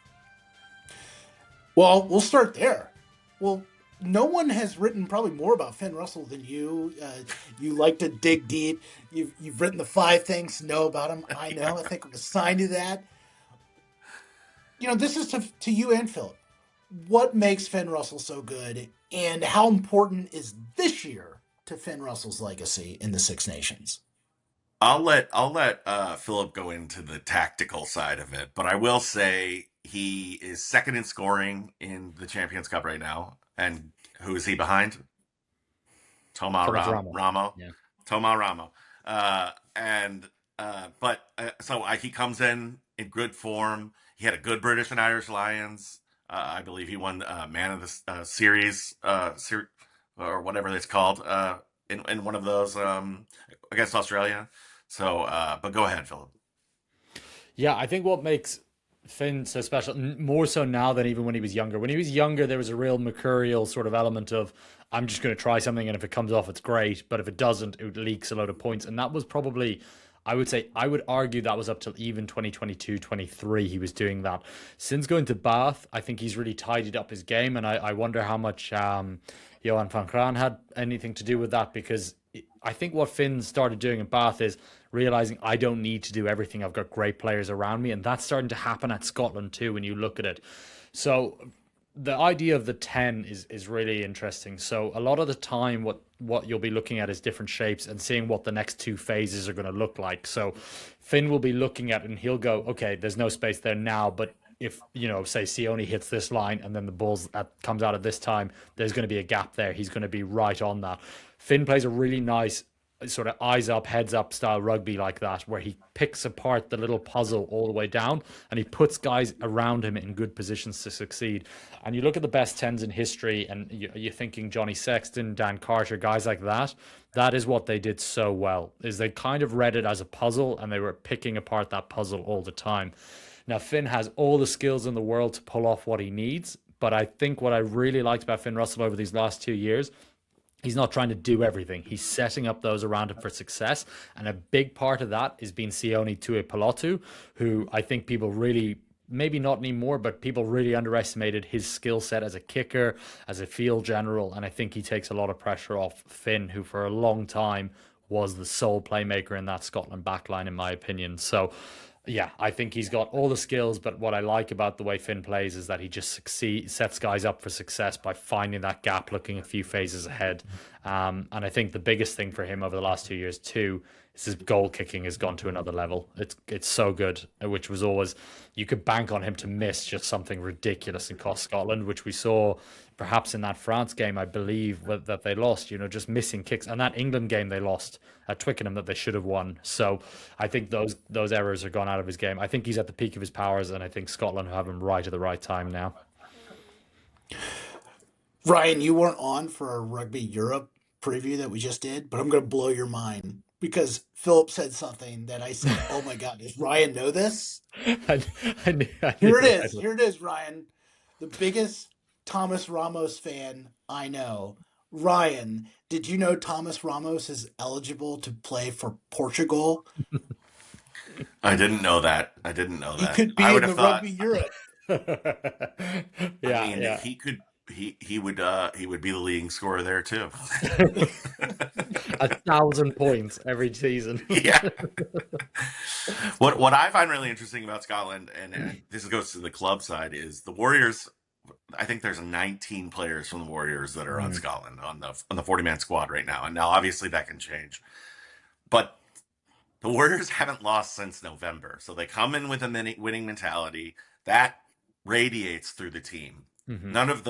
Well, we'll start there. Well, no one has written probably more about Finn Russell than you. You like to dig deep. You've written the 5 things to know about him. I know. I think I'm assigned to that. This is to you and Philip. What makes Finn Russell so good, and how important is this year to Finn Russell's legacy in the Six Nations? I'll let Philip go into the tactical side of it, but I will say he is second in scoring in the Champions Cup right now. And who is he behind? Thomas Ramos. Ramo. Yeah. Toma Ramo. He comes in good form. He had a good British and Irish Lions. I believe he won Man of the Series, or whatever it's called, in one of those against Australia. So, but go ahead, Philip. Yeah, I think what makes Finn so special, more so now than even when he was younger. When he was younger, there was a real mercurial sort of element of, I'm just going to try something, and if it comes off, it's great. But if it doesn't, it leaks a load of points. And that was probably, I would argue that was up till even 2022, 23, he was doing that. Since going to Bath, I think he's really tidied up his game. And I wonder how much Johan van Kraan had anything to do with that, because I think what Finn started doing in Bath is realizing I don't need to do everything. I've got great players around me, and that's starting to happen at Scotland too when you look at it. So the idea of the 10 is really interesting. So a lot of the time what you'll be looking at is different shapes and seeing what the next 2 phases are going to look like. So Finn will be looking at it and he'll go, okay, there's no space there now, but if, say Sione hits this line and then the balls comes out at this time, there's going to be a gap there. He's going to be right on that. Finn plays a really nice sort of eyes up, heads up style rugby like that, where he picks apart the little puzzle all the way down and he puts guys around him in good positions to succeed. And you look at the best 10s in history and you're thinking Johnny Sexton, Dan Carter, guys like that. That is what they did so well, is they kind of read it as a puzzle and they were picking apart that puzzle all the time. Now, Finn has all the skills in the world to pull off what he needs, but I think what I really liked about Finn Russell over these last 2 years, he's not trying to do everything. He's setting up those around him for success. And a big part of that is being Sione Tuipulotu, who I think people really, maybe not anymore, but people really underestimated his skill set as a kicker, as a field general. And I think he takes a lot of pressure off Finn, who for a long time was the sole playmaker in that Scotland backline, in my opinion. So Yeah, I think he's got all the skills, but what I like about the way Finn plays is that he just sets guys up for success by finding that gap, looking a few phases ahead. And I think the biggest thing for him over the last 2 years too is his goal kicking has gone to another level. It's so good, which was always you could bank on him to miss just something ridiculous and cost Scotland, which we saw perhaps in that France game, I believe that they lost. Just missing kicks, and that England game they lost at Twickenham that they should have won. So I think those errors are gone out of his game. I think he's at the peak of his powers, and I think Scotland have him right at the right time now. Ryan, you weren't on for our Rugby Europe preview that we just did, but I'm going to blow your mind because Philip said something that I said, "Oh my God, does Ryan know this?" I knew Here it right is. away. Here it is, Ryan. The biggest Thomas Ramos fan I know. Ryan, did you know Thomas Ramos is eligible to play for Portugal? I didn't know that. I didn't know He that. could I be would in have the thought. Rugby Europe. I Yeah, mean, yeah. he could. He would be the leading scorer there too. 1,000 points every season. Yeah. What I find really interesting about Scotland, and this goes to the club side, is the Warriors. I think there's 19 players from the Warriors that are on Mm. Scotland on the 40-man squad right now, and now obviously that can change. But the Warriors haven't lost since November, so they come in with a winning mentality that radiates through the team. Hmm. None of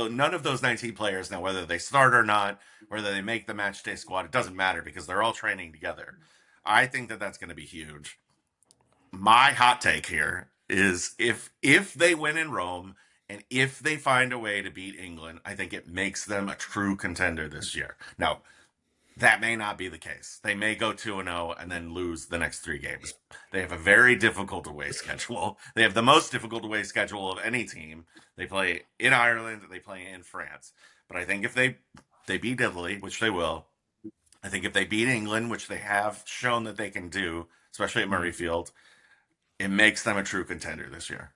those 19 players now, whether they start or not, whether they make the match day squad, it doesn't matter because they're all training together. I think that that's going to be huge. My hot take here is if they win in Rome and if they find a way to beat England, I think it makes them a true contender this year. Now, that may not be the case. They may go 2-0 and then lose the next 3 games. They have a very difficult away schedule. They have the most difficult away schedule of any team. They play in Ireland, they play in France. But I think if they beat Italy, which they will, I think if they beat England, which they have shown that they can do, especially at Murrayfield, it makes them a true contender this year.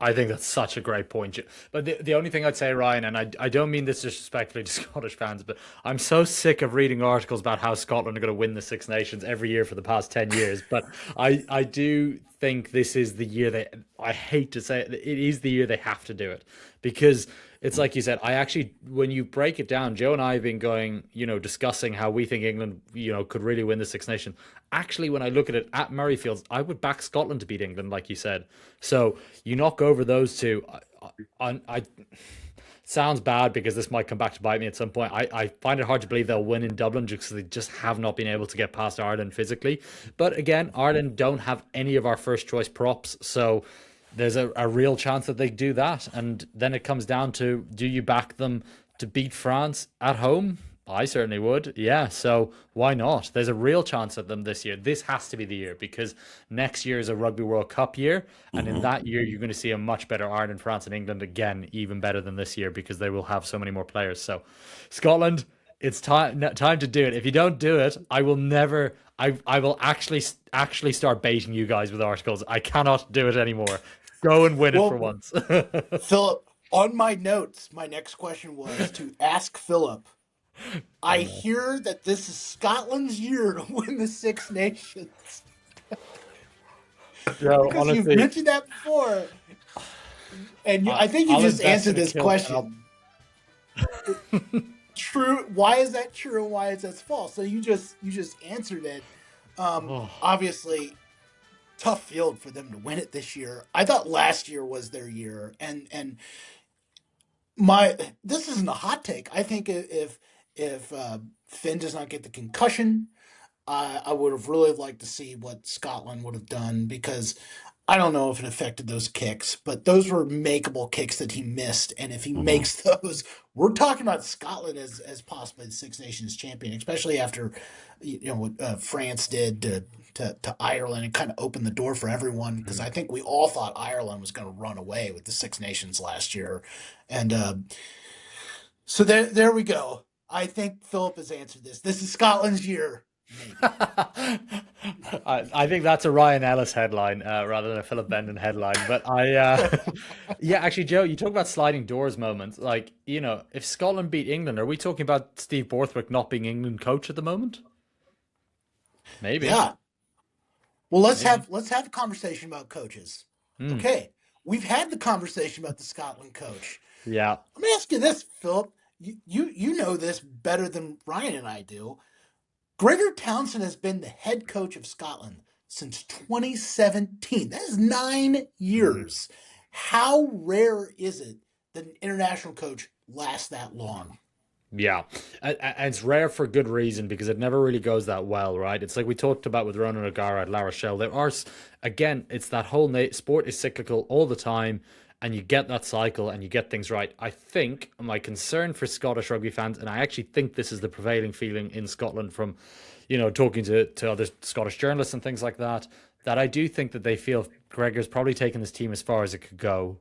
I think that's such a great point. But the only thing I'd say, Ryan, and I don't mean this disrespectfully to Scottish fans, but I'm so sick of reading articles about how Scotland are going to win the Six Nations every year for the past 10 years. But I do think this is the year I hate to say it, it is the year they have to do it. Because it's like you said, I actually, when you break it down, Joe and I have been going, discussing how we think England, could really win the Six Nations. Actually, when I look at it at Murrayfield, I would back Scotland to beat England, like you said. So you knock over those two. I sounds bad because this might come back to bite me at some point. I find it hard to believe they'll win in Dublin just because they just have not been able to get past Ireland physically. But again, Ireland don't have any of our first choice props. So there's a real chance that they do that. And then it comes down to, do you back them to beat France at home? I certainly would. Yeah. So why not? There's a real chance at them this year. This has to be the year because next year is a Rugby World Cup year. And in Mm-hmm. that year, you're going to see a much better Ireland, France, and England again, even better than this year because they will have so many more players. So Scotland, it's time to do it. If you don't do it, I will never. I will actually start baiting you guys with articles. I cannot do it anymore. Go and win it for Well, once. Philip, on my notes, my next question was to ask Philip. I hear that this is Scotland's year to win the Six Nations Joe, because you've honestly, mentioned that before, and I think you I'll just invest answered in a this kilt and I'll. question. True. Why is that true and why is that false? So you just answered it. Oh, Obviously, tough field for them to win it this year. I thought last year was their year, and my this isn't a hot take. I think if Finn does not get the concussion, I would have really liked to see what Scotland would have done because I don't know if it affected those kicks, but those were makeable kicks that he missed. And if he Mm-hmm. makes those, we're talking about Scotland as possibly the Six Nations champion, especially after what France did to Ireland and kind of opened the door for everyone because I think we all thought Ireland was going to run away with the Six Nations last year, and so there we go. I think Philip has answered this. This is Scotland's year. Maybe. I think that's a Ryan Ellis headline rather than a Philip Bendon headline. But yeah, actually, Joe, you talk about sliding doors moments. Like, if Scotland beat England, are we talking about Steve Borthwick not being England coach at the moment? Maybe. Yeah. Well, Maybe. let's have a conversation about coaches. Hmm. Okay, we've had the conversation about the Scotland coach. Yeah. Let me ask you this, Philip. You know this better than Ryan and I do. Gregor Townsend has been the head coach of Scotland since 2017. That is 9 years. How rare is it that an international coach lasts that long? Yeah, and it's rare for good reason because it never really goes that well, right? It's like we talked about with Ronan O'Gara at La Rochelle. There are, again, it's that whole sport is cyclical all the time, and you get that cycle and you get things right. I think my concern for Scottish rugby fans, and I actually think this is the prevailing feeling in Scotland from, talking to other Scottish journalists and things like that, that I do think that they feel Gregor's probably taken this team as far as it could go.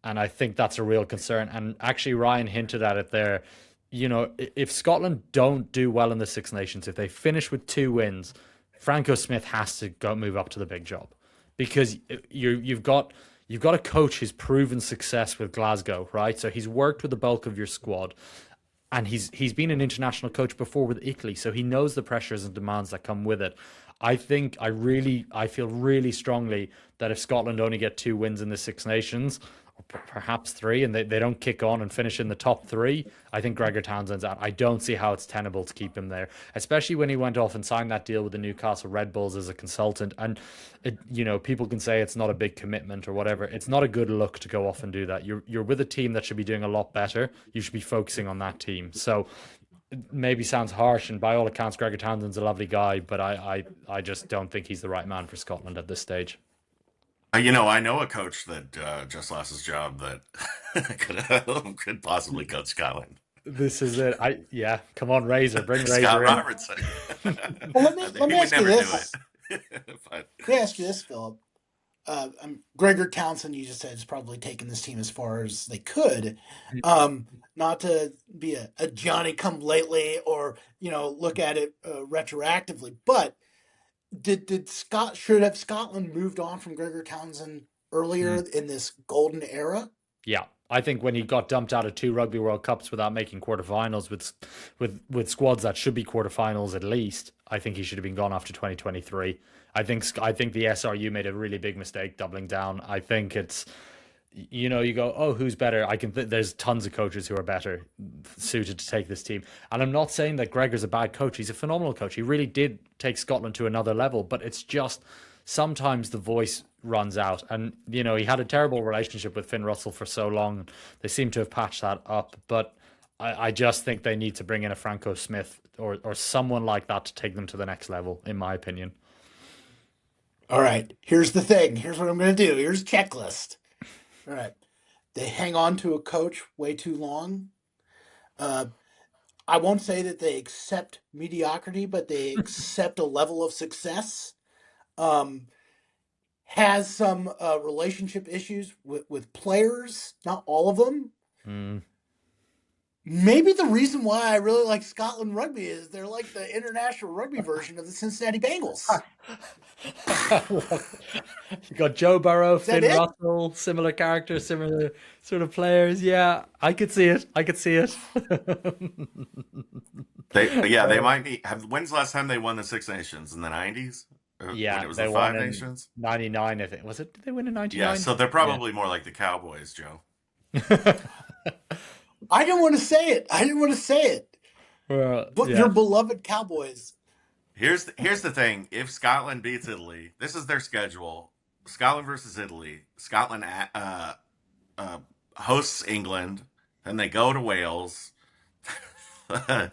And I think that's a real concern. And actually, Ryan hinted at it there. If Scotland don't do well in the Six Nations, if they finish with 2 wins, Franco Smith has to go move up to the big job because you've got a coach who's proven success with Glasgow, right? So he's worked with the bulk of your squad, and he's been an international coach before with Italy, so he knows the pressures and demands that come with it. I feel really strongly that if Scotland only get 2 wins in the Six Nations, or perhaps 3, and they don't kick on and finish in the top 3, I think Gregor Townsend's out. I don't see how it's tenable to keep him there, especially when he went off and signed that deal with the Newcastle Red Bulls as a consultant. And people can say it's not a big commitment or whatever. It's not a good look to go off and do that. You're with a team that should be doing a lot better. You should be focusing on that team. So it maybe sounds harsh, and by all accounts, Gregor Townsend's a lovely guy, but I just don't think he's the right man for Scotland at this stage. I know a coach that just lost his job that could possibly coach Scotland. This is it. Yeah, come on, Razor, bring Scott Razor in. Robertson. Well, let He me would ask you never do this. it. But Let me ask you this, Philip. Gregor Townsend, you just said, has probably taken this team as far as they could. Not to be a Johnny come lately or look at it retroactively, but did Scott should have Scotland moved on from Gregor Townsend earlier in this golden era? Yeah, I think when he got dumped out of 2 Rugby World Cups without making quarterfinals with squads that should be quarterfinals at least, I think he should have been gone after 2023. I think the SRU made a really big mistake doubling down. I think it's you go, oh, who's better? There's tons of coaches who are better suited to take this team. And I'm not saying that Gregor's a bad coach. He's a phenomenal coach. He really did take Scotland to another level, but it's just sometimes the voice runs out. And, he had a terrible relationship with Finn Russell for so long. They seem to have patched that up, but I just think they need to bring in a Franco Smith or someone like that to take them to the next level, in my opinion. All right, here's the thing. Here's what I'm going to do. Here's a checklist. All right, they hang on to a coach way too long. Uh, I won't say that they accept mediocrity, but they accept a level of success. Um, has some relationship issues with players, not all of them. Mm. Maybe the reason why I really like Scotland rugby is they're like the international rugby version of the Cincinnati Bengals. You got Joe Burrow, Is that Finn it? Russell, similar characters, similar sort of players. Yeah, I could see it. I could see it. they might be. When's the last time they won the Six Nations? In the 90s? When Yeah, it was the they won Five in Nations? '99. I think was it? Did they win in Yeah, '99? so they're Yeah. probably more like the Cowboys, Joe. I didn't want to say it. I didn't want to say it. But Yeah. your beloved Cowboys. Here's the thing. If Scotland beats Italy, this is their schedule. Scotland versus Italy. Scotland uh, hosts England. Then they go to Wales. then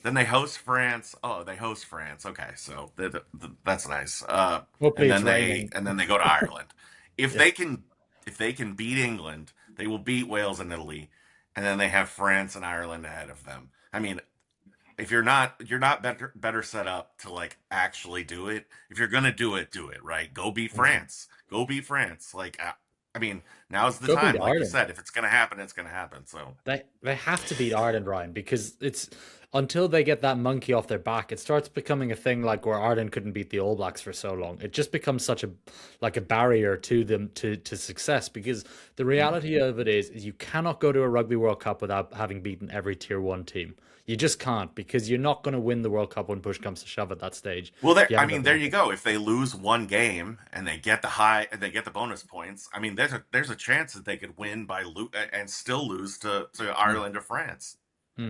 then they host France. Oh, they host France. Okay, so that's nice. Hopefully it's raining. And then they go to Ireland. If Yeah. they can beat England, they will beat Wales and Italy, and then they have France and Ireland ahead of them. I mean, if you're not better set up to like actually do it. If you're gonna do it right. Go beat Mhm. France. Go beat France. Like I mean, now's the Go beat time. Like you Ireland. said, if it's gonna happen, it's gonna happen. So They have to beat Ireland, Ryan, because until they get that monkey off their back, it starts becoming a thing like where Ireland couldn't beat the All Blacks for so long. It just becomes such a like a barrier to them to success because the reality of it is you cannot go to a Rugby World Cup without having beaten every tier one team. You just can't because you're not going to win the World Cup when push comes to shove at that stage. Well, If there. you I haven't mean, got the there you go. If they lose one game and they get the bonus points. I mean, there's a chance that they could win and still lose to Mm, Ireland or France,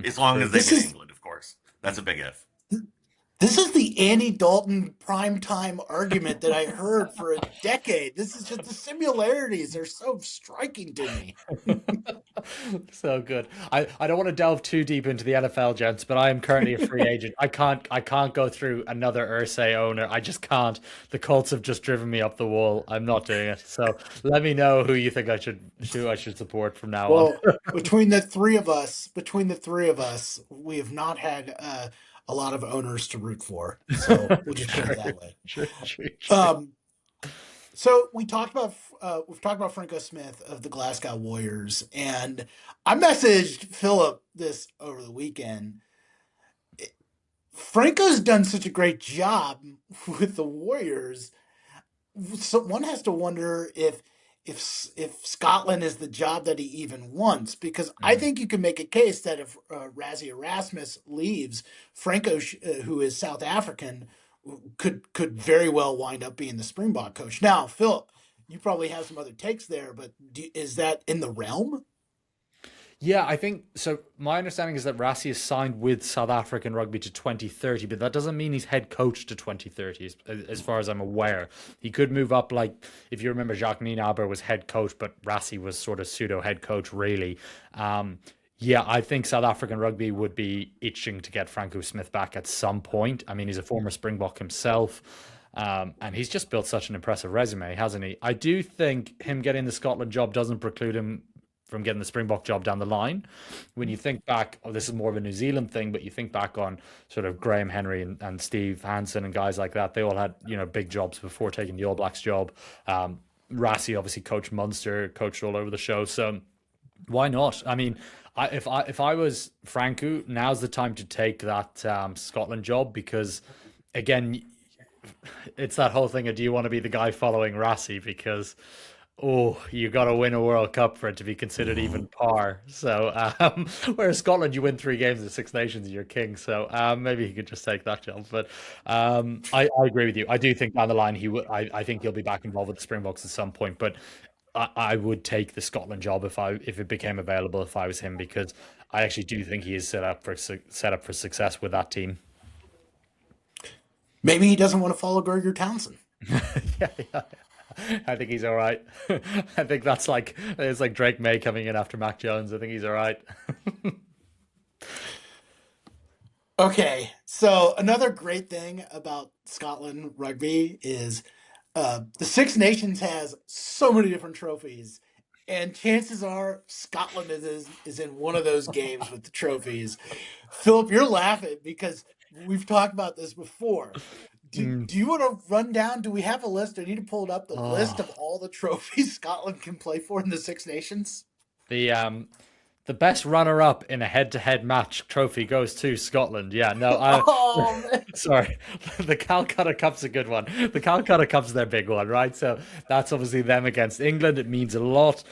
as long as true. they This beat is England, of course. That's a big if. this is the Andy Dalton primetime argument that I heard for a decade. This is just the similarities are so striking to me. So good. I don't want to delve too deep into the NFL, gents, but I am currently a free agent. I can't go through another Ursay owner. I just can't. The Colts have just driven me up the wall. I'm not doing it. So let me know who you think I should support from now on. Well, between the three of us, we have not had a lot of owners to root for. So we'll just put it True, that way. true, true, true. Um, so we've talked about Franco Smith of the Glasgow Warriors, and I messaged Philip this over the weekend. Franco's done such a great job with the Warriors. So one has to wonder if Scotland is the job that he even wants, because I Mm. think you can make a case that if Razzie Erasmus leaves, Franco, who is South African, could very well wind up being the Springbok coach. Now, Philip, you probably have some other takes there, but is that in the realm? Yeah, I think so. My understanding is that Rassie is signed with South African rugby to 2030, but that doesn't mean he's head coach to 2030, as far as I'm aware. He could move up, like if you remember, Jacques Nienaber was head coach, but Rassie was sort of pseudo head coach, really. Yeah, I think South African rugby would be itching to get Franco Smith back at some point. I mean, he's a former Springbok himself. And he's just built such an impressive resume, hasn't he? I do think him getting the Scotland job doesn't preclude him from getting the Springbok job down the line. When you think back, oh, this is more of a New Zealand thing, but you think back on sort of Graham Henry and Steve Hansen and guys like that, they all had, big jobs before taking the All Blacks job. Rassie obviously coached Munster, coached all over the show. So why not? I mean, if I was Franco, now's the time to take that Scotland job because, again, it's that whole thing of do you want to be the guy following Rassie because you got to win a World Cup for it to be considered even par. So, whereas Scotland, you win 3 games in the Six Nations, you're king. So, maybe he could just take that job. But I agree with you. I do think down the line he would. I think he'll be back involved with the Springboks at some point. But I would take the Scotland job if it became available if I was him because I actually do think he is set up for success with that team. Maybe he doesn't want to follow Gregor Townsend. Yeah, yeah. I think he's all right. I think that's like it's like Drake May coming in after Mac Jones. I think he's all right. Okay, so another great thing about Scotland rugby is the Six Nations has so many different trophies, and chances are Scotland is in one of those games with the trophies. Philip, you're laughing because we've talked about this before. Mm. Do you want to run down? Do we have a list? I need to pull it up the list Oh, of all the trophies Scotland can play for in the Six Nations. the best runner-up in a head-to-head match trophy goes to Scotland. Yeah, no, I Oh man. sorry. The Calcutta Cup's a good one. The Calcutta Cup's their big one, right? So that's obviously them against England. It means a lot.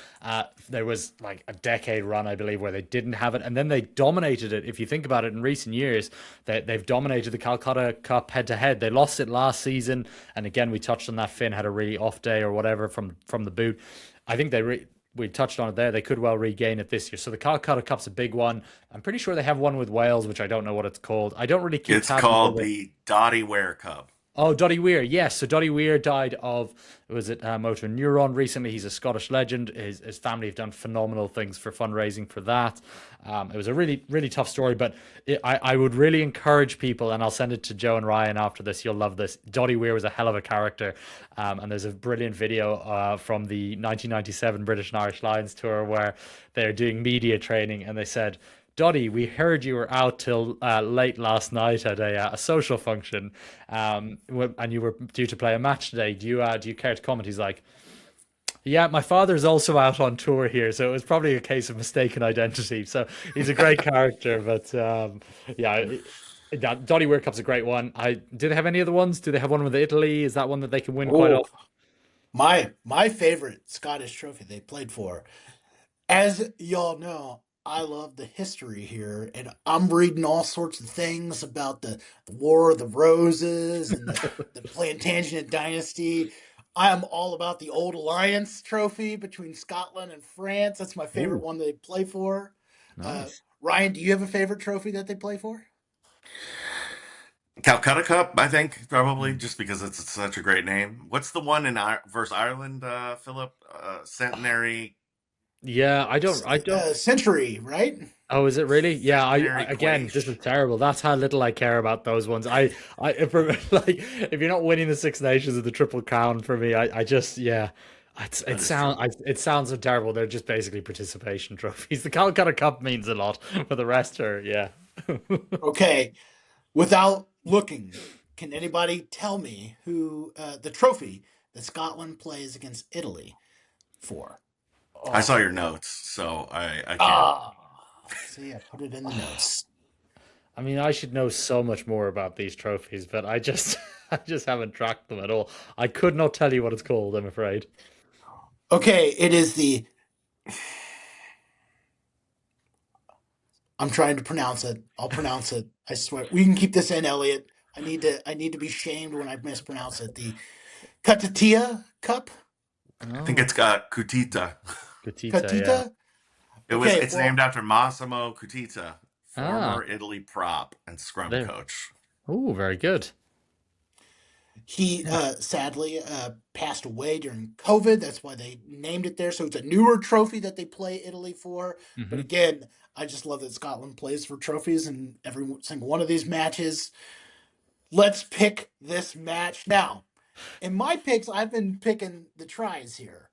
There was like a decade run, I believe, where they didn't have it, and then they dominated it. If you think about it, in recent years, they've dominated the Calcutta Cup head-to-head. They lost it last season, and again, we touched on that. Finn had a really off day or whatever from the boot. I think we touched on it there. They could well regain it this year. So the Calcutta Cup's a big one. I'm pretty sure they have one with Wales, which I don't know what it's called. I don't really keep It's tabs on all called the. the Dottie Ware Cup. Oh, Dottie Weir. Yes. So Dottie Weir died of, was it motor neuron recently? He's a Scottish legend. His family have done phenomenal things for fundraising for that. It was a really, really tough story, but I would really encourage people, and I'll send it to Joe and Ryan after this. You'll love this. Dottie Weir was a hell of a character. And there's a brilliant video from the 1997 British and Irish Lions tour where they're doing media training and they said, Dottie, we heard you were out till late last night at a social function, and you were due to play a match today. Do you care to comment? He's like, Yeah, my father's also out on tour here, so it was probably a case of mistaken identity. So he's a great character, but yeah, that Donny Weir Cup's a great one. Do they have any other ones? Do they have one with Italy? Is that one that they can win quite Oh, often? my favorite Scottish trophy they played for. As y'all know, I love the history here, and I'm reading all sorts of things about the War of the Roses and the Plantagenet dynasty. I am all about the Old Alliance trophy between Scotland and France. That's my favorite Ooh, one they play for. Uh, nice. Ryan, do you have a favorite trophy that they play for? Calcutta Cup, I think, probably, just because it's such a great name. What's the one in versus Ireland, Philip? Centenary, Yeah, I don't. Century, right? Oh, is it really? Yeah, Centenary again, this Quaish. is terrible. That's how little I care about those ones. If, like, if you're not winning the Six Nations of the Triple Crown for me, I just, yeah, That is true. it sounds so terrible. They're just basically participation trophies. The Calcutta Cup means a lot, but the rest are, yeah. Okay, without looking, can anybody tell me who the trophy that Scotland plays against Italy for? I saw Oh, your notes, so I can't. Ah, see, I put it in the notes. I mean, I should know so much more about these trophies, but I just haven't tracked them at all. I could not tell you what it's called, I'm afraid. Okay, it is the. I'm trying to pronounce it. I'll pronounce it. I swear. We can keep this in, Elliot. I need to be shamed when I mispronounce it. The Katatia Cup. I think Oh, it's got Kutita. Gotita, yeah. Katita. Okay, It's well, named after Massimo Kutita, Ah, former Italy prop and scrum there. coach. Oh, very good. he sadly passed away during COVID. That's why they named it there. So it's a newer trophy that they play Italy for. But Hmm. again, I just love that Scotland plays for trophies in every single one of these matches. Let's pick this match now. In my picks, I've been picking the tries here.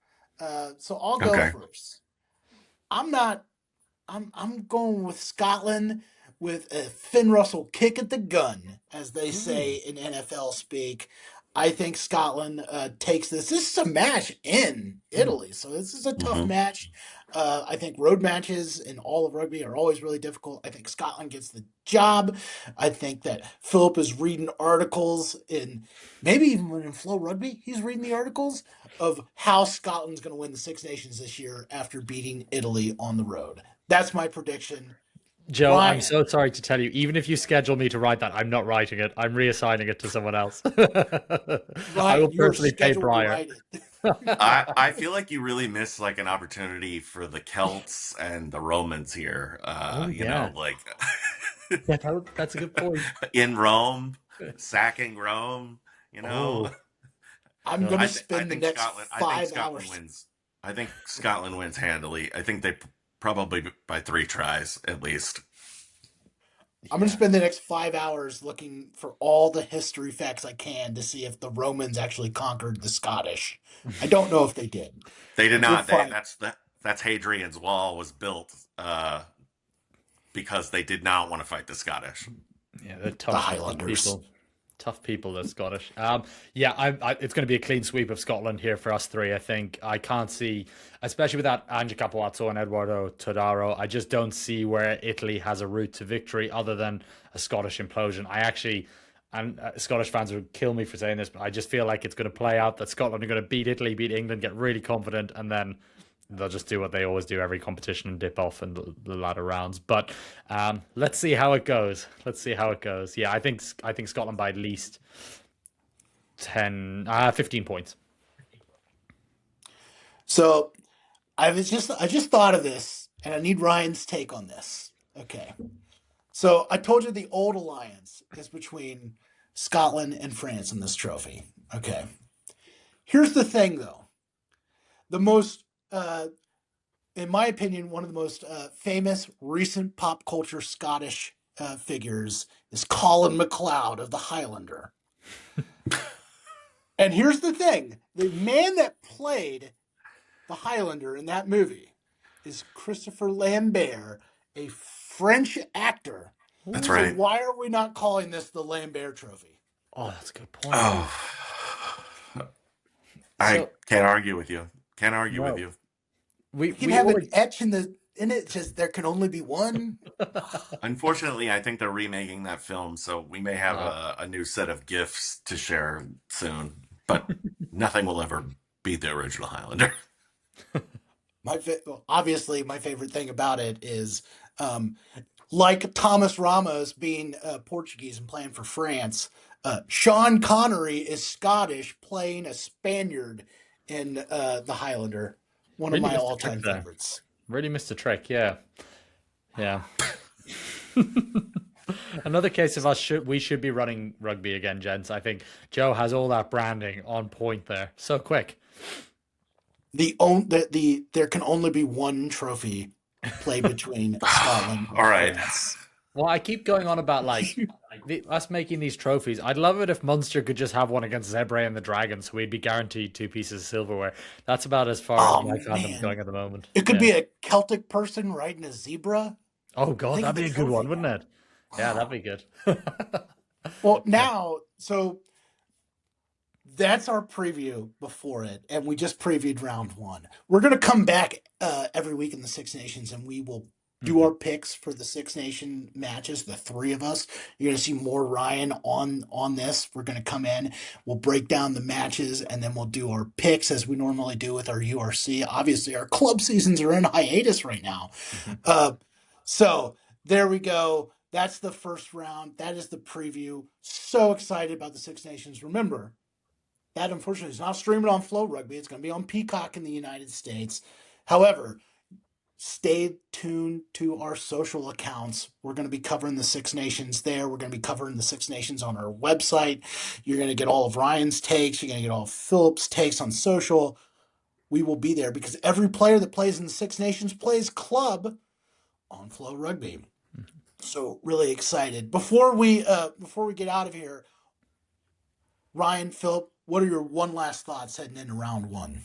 So I'll go Okay. first. I'm not. I'm going with Scotland with a Finn Russell kick at the gun, as they say Ooh. in NFL speak. I think Scotland takes this. This is a match in Mm. Italy, so this is a tough Hmm. match. I think road matches in all of rugby are always really difficult. I think Scotland gets the job. I think that Philip is reading articles in maybe even in FloRugby, he's reading the articles of how Scotland's going to win the Six Nations this year after beating Italy on the road. That's my prediction. Joe, I'm Ryan, so sorry to tell you, even if you schedule me to write that, I'm not writing it. I'm reassigning it to someone else. I will Ryan, you're personally pay scheduled to Briar. write it. I feel like you really missed like an opportunity for the Celts and the Romans here. Oh, yeah. Like Yeah, that's a good point. in Rome, sacking Rome. You know, Oh, I'm no, going to I spend the think next Scotland. I think 5 hours. Scotland wins handily. I think probably by 3 tries at least. I'm going to yeah. spend the next 5 hours looking for all the history facts I can to see if the Romans actually conquered the Scottish. I don't know if they did, They did but we'll not. find. That's Hadrian's Wall was built because they did not want to fight the Scottish. Yeah, they're The tough Highlanders. people. Tough people, the Scottish. Yeah, it's going to be a clean sweep of Scotland here for us three. I think I can't see, especially without Ange Capuazzo and Eduardo Todaro. I just don't see where Italy has a route to victory other than a Scottish implosion. I actually, and Scottish fans would kill me for saying this, but I just feel like it's going to play out that Scotland are going to beat Italy, beat England, get really confident, and then they'll just do what they always do every competition and dip off in the latter rounds. But let's see how it goes. Let's see how it goes. Yeah, I think Scotland by at least 15 points. So I just thought of this, and I need Ryan's take on this. Okay. So I told you the old alliance is between Scotland and France in this trophy. Okay. Here's the thing, though. The most, in my opinion, one of the most famous recent pop culture Scottish figures is Colin MacLeod of the Highlander. And here's the thing: the man that played the Highlander in that movie is Christopher Lambert, a French actor. That's So Ooh. right. why are we not calling this the Lambert Trophy? Oh, that's a good point. Oh, I So can't argue with you. Can't argue with No, you. we We can we have an already. etch in it. Just there can only be one. Unfortunately, I think they're remaking that film, so we may have uh, a new set of gifs to share soon. But nothing will ever beat the original Highlander. Obviously my favorite thing about it is um, like Thomas Ramos being Portuguese and playing for France. Sean Connery is Scottish playing a Spaniard in the Highlander. One of Really my missed a trick all-time there. favorites. Really missed a trick. Yeah, yeah. Another case of us we should be running rugby again, gents. I think Joe has all that branding on point there. So quick. There can only be one trophy played between Scotland All and right. France. Well, I keep going on about like us making these trophies. I'd love it if Munster could just have one against Zebre and the Dragons, so we'd be guaranteed two pieces of silverware. That's about as far as Oh my fandom's man, going at the moment. it could Yeah. be a Celtic person riding a zebra. Oh God, Think of that'd the be a good one, trophy. wouldn't it? Yeah, that'd Wow. be good. Well, Yeah. now, so that's our preview before it, and we just previewed round one. We're going to come back every week in the Six Nations, and we will do Mhm. our picks for the Six Nation matches. The three of us. You're going to see more Ryan on this. We're going to come in. We'll break down the matches, and then we'll do our picks as we normally do with our URC. Obviously, our club seasons are in hiatus right now, Mhm. uh, so there we go. That's the first round. That is the preview. So excited about the Six Nations. Remember, that unfortunately is not streaming on FloRugby. It's going to be on Peacock in the United States. However, stay tuned to our social accounts. We're going to be covering the Six Nations there. We're going to be covering the Six Nations on our website. You're going to get all of Ryan's takes. You're going to get all of Philip's takes on social. We will be there because every player that plays in the Six Nations plays club on FloRugby. So really excited. Before we get out of here, Ryan, Philip, what are your one last thoughts heading into round one?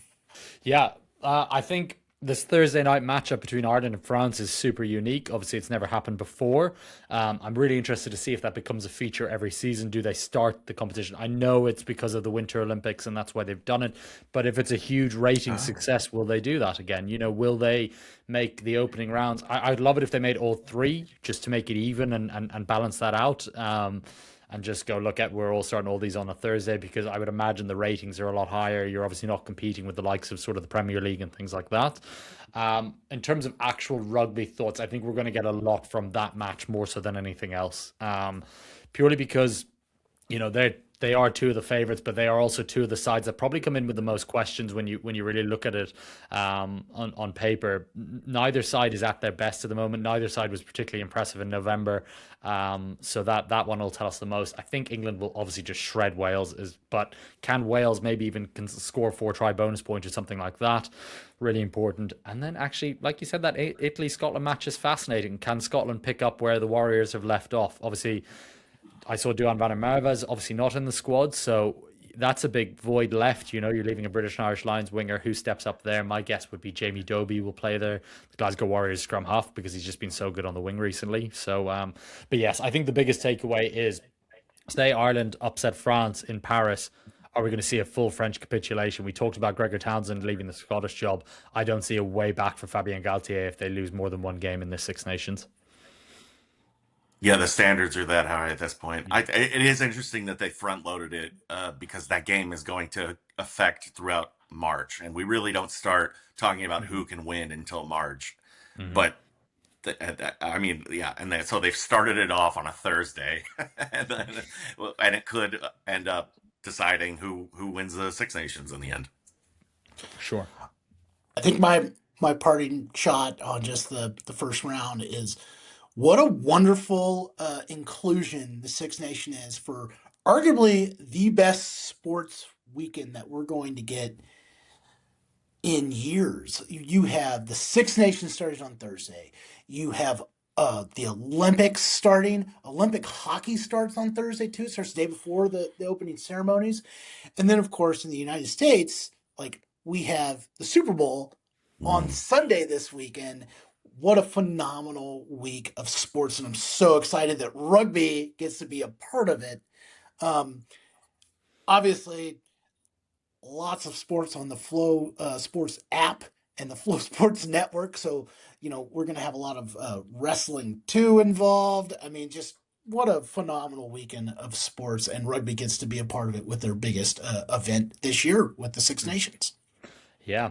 Yeah, I think this Thursday night matchup between Ireland and France is super unique. Obviously, it's never happened before. I'm really interested to see if that becomes a feature every season. Do they start the competition? I know it's because of the Winter Olympics and that's why they've done it. But if it's a huge rating Oh. success, will they do that again? Will they make the opening rounds? I'd love it if they made all three just to make it even and balance that out. And just go look at we're all starting all these on a Thursday because I would imagine the ratings are a lot higher. You're obviously not competing with the likes of sort of the Premier League and things like that. In terms of actual rugby thoughts, I think we're going to get a lot from that match more so than anything else. Purely because they are two of the favorites, but they are also two of the sides that probably come in with the most questions when you really look at it on paper. Neither side is at their best at the moment. Neither side was particularly impressive in November, so that one will tell us the most. I think England will obviously just shred Wales, but can Wales maybe even can score 4 try bonus points or something like that? Really important. And then actually, like you said, that Italy Scotland match is fascinating. Can Scotland pick up where the Warriors have left off? Obviously I saw Duan van der Merwe's obviously not in the squad, so that's a big void left. You're leaving a British and Irish Lions winger who steps up there. My guess would be Jamie Doby will play there, the Glasgow Warriors scrum half, because he's just been so good on the wing recently. So, but yes, I think the biggest takeaway is say Ireland upset France in Paris. Are we going to see a full French capitulation? We talked about Gregor Townsend leaving the Scottish job. I don't see a way back for Fabien Galtier if they lose more than one game in this Six Nations. Yeah, the standards are that high at this point. It is interesting that they front loaded it because that game is going to affect throughout March, and we really don't start talking about Mm-hmm. who can win until March. Mm-hmm. But I mean, yeah, and so they've started it off on a Thursday, and then, and it could end up deciding who wins the Six Nations in the end. Sure. I think my parting shot on just the first round is what a wonderful inclusion the Six Nation is for arguably the best sports weekend that we're going to get in years. You have the Six Nations starting on Thursday. You have the Olympics starting. Olympic hockey starts on Thursday too. It starts the day before the opening ceremonies. And then, of course, in the United States, like we have the Super Bowl on Mm. Sunday this weekend. What a phenomenal week of sports. And I'm so excited that rugby gets to be a part of it. Um, Obviously, lots of sports on the Flow Sports app and the Flow Sports Network. So, we're going to have a lot of wrestling too involved. I mean, just what a phenomenal weekend of sports, and rugby gets to be a part of it with their biggest event this year with the Six Nations. Yeah.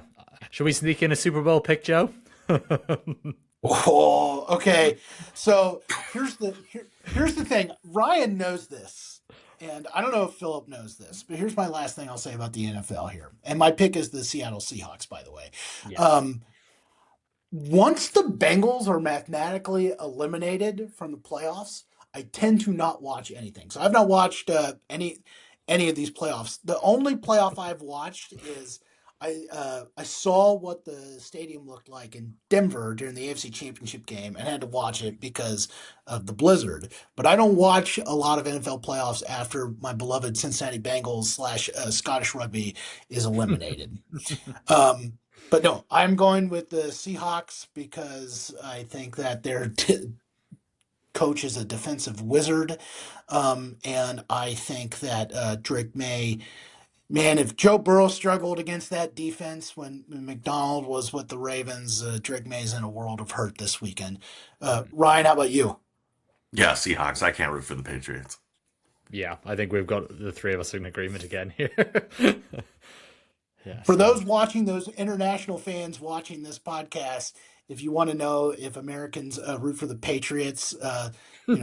Should we sneak in a Super Bowl pick, Joe? Oh, okay. So here's the thing. Ryan knows this, and I don't know if Philip knows this, but here's my last thing I'll say about the NFL here. And my pick is the Seattle Seahawks, by the way. Yeah. Once the Bengals are mathematically eliminated from the playoffs, I tend to not watch anything. So I've not watched any of these playoffs. The only playoff I've watched is I saw what the stadium looked like in Denver during the AFC Championship game and had to watch it because of the blizzard. But I don't watch a lot of NFL playoffs after my beloved Cincinnati Bengals slash Scottish Rugby is eliminated. But no, I'm going with the Seahawks because I think that their coach is a defensive wizard. And I think that Drake May, man, if Joe Burrow struggled against that defense when McDonald was with the Ravens, Drake May's in a world of hurt this weekend. Ryan, how about you? Yeah, Seahawks. I can't root for the Patriots. Yeah, I think we've got the three of us in agreement again here. Yeah, For so those watching, those international fans watching this podcast, if you want to know if Americans root for the Patriots,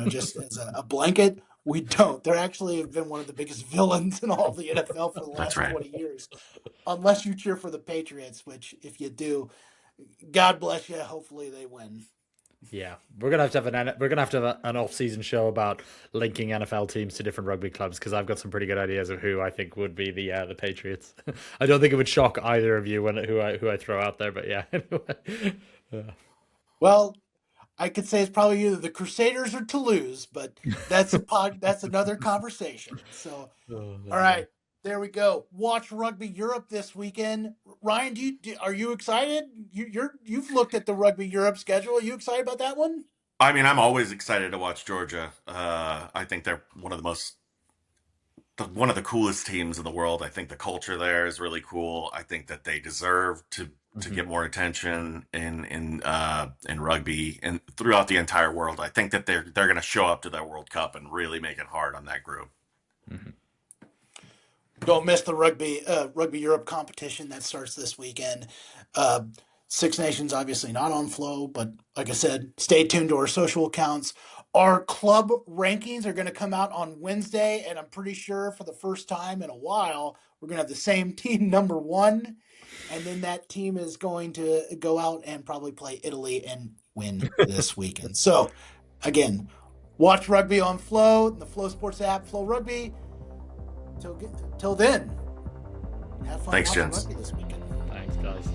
just as a blanket, we don't. They're actually have been one of the biggest villains in all of the NFL for the That's last right. 20 years. Unless you cheer for the Patriots, which if you do, God bless you. Hopefully they win. yeah, we're gonna have to have an off-season show about linking NFL teams to different rugby clubs because I've got some pretty good ideas of who I think would be the Patriots. I don't think it would shock either of you when who I throw out there, but yeah. Anyway. Yeah. Well, I could say it's probably either the Crusaders or Toulouse, but that's another conversation. So, Oh, all there we go. right, there we go. Watch Rugby Europe this weekend. Ryan, are you excited? You've looked at the Rugby Europe schedule. Are you excited about that one? I mean, I'm always excited to watch Georgia. I think they're one of the coolest teams in the world. I think the culture there is really cool. I think that they deserve to Mhm. get more attention in rugby and throughout the entire world. I think that they're going to show up to that World Cup and really make it hard on that group. Mhm. Don't miss the Rugby Europe competition that starts this weekend. Uh, Six Nations obviously not on Flow, but like I said, stay tuned to our social accounts. Our club rankings are going to come out on Wednesday, and I'm pretty sure for the first time in a while, we're going to have the same team number one, and then that team is going to go out and probably play Italy and win this weekend. So, again, watch rugby on Flow, the Flow Sports app, Flow Rugby. Till then, have fun Thanks, watching gents. rugby this weekend. Thanks, guys.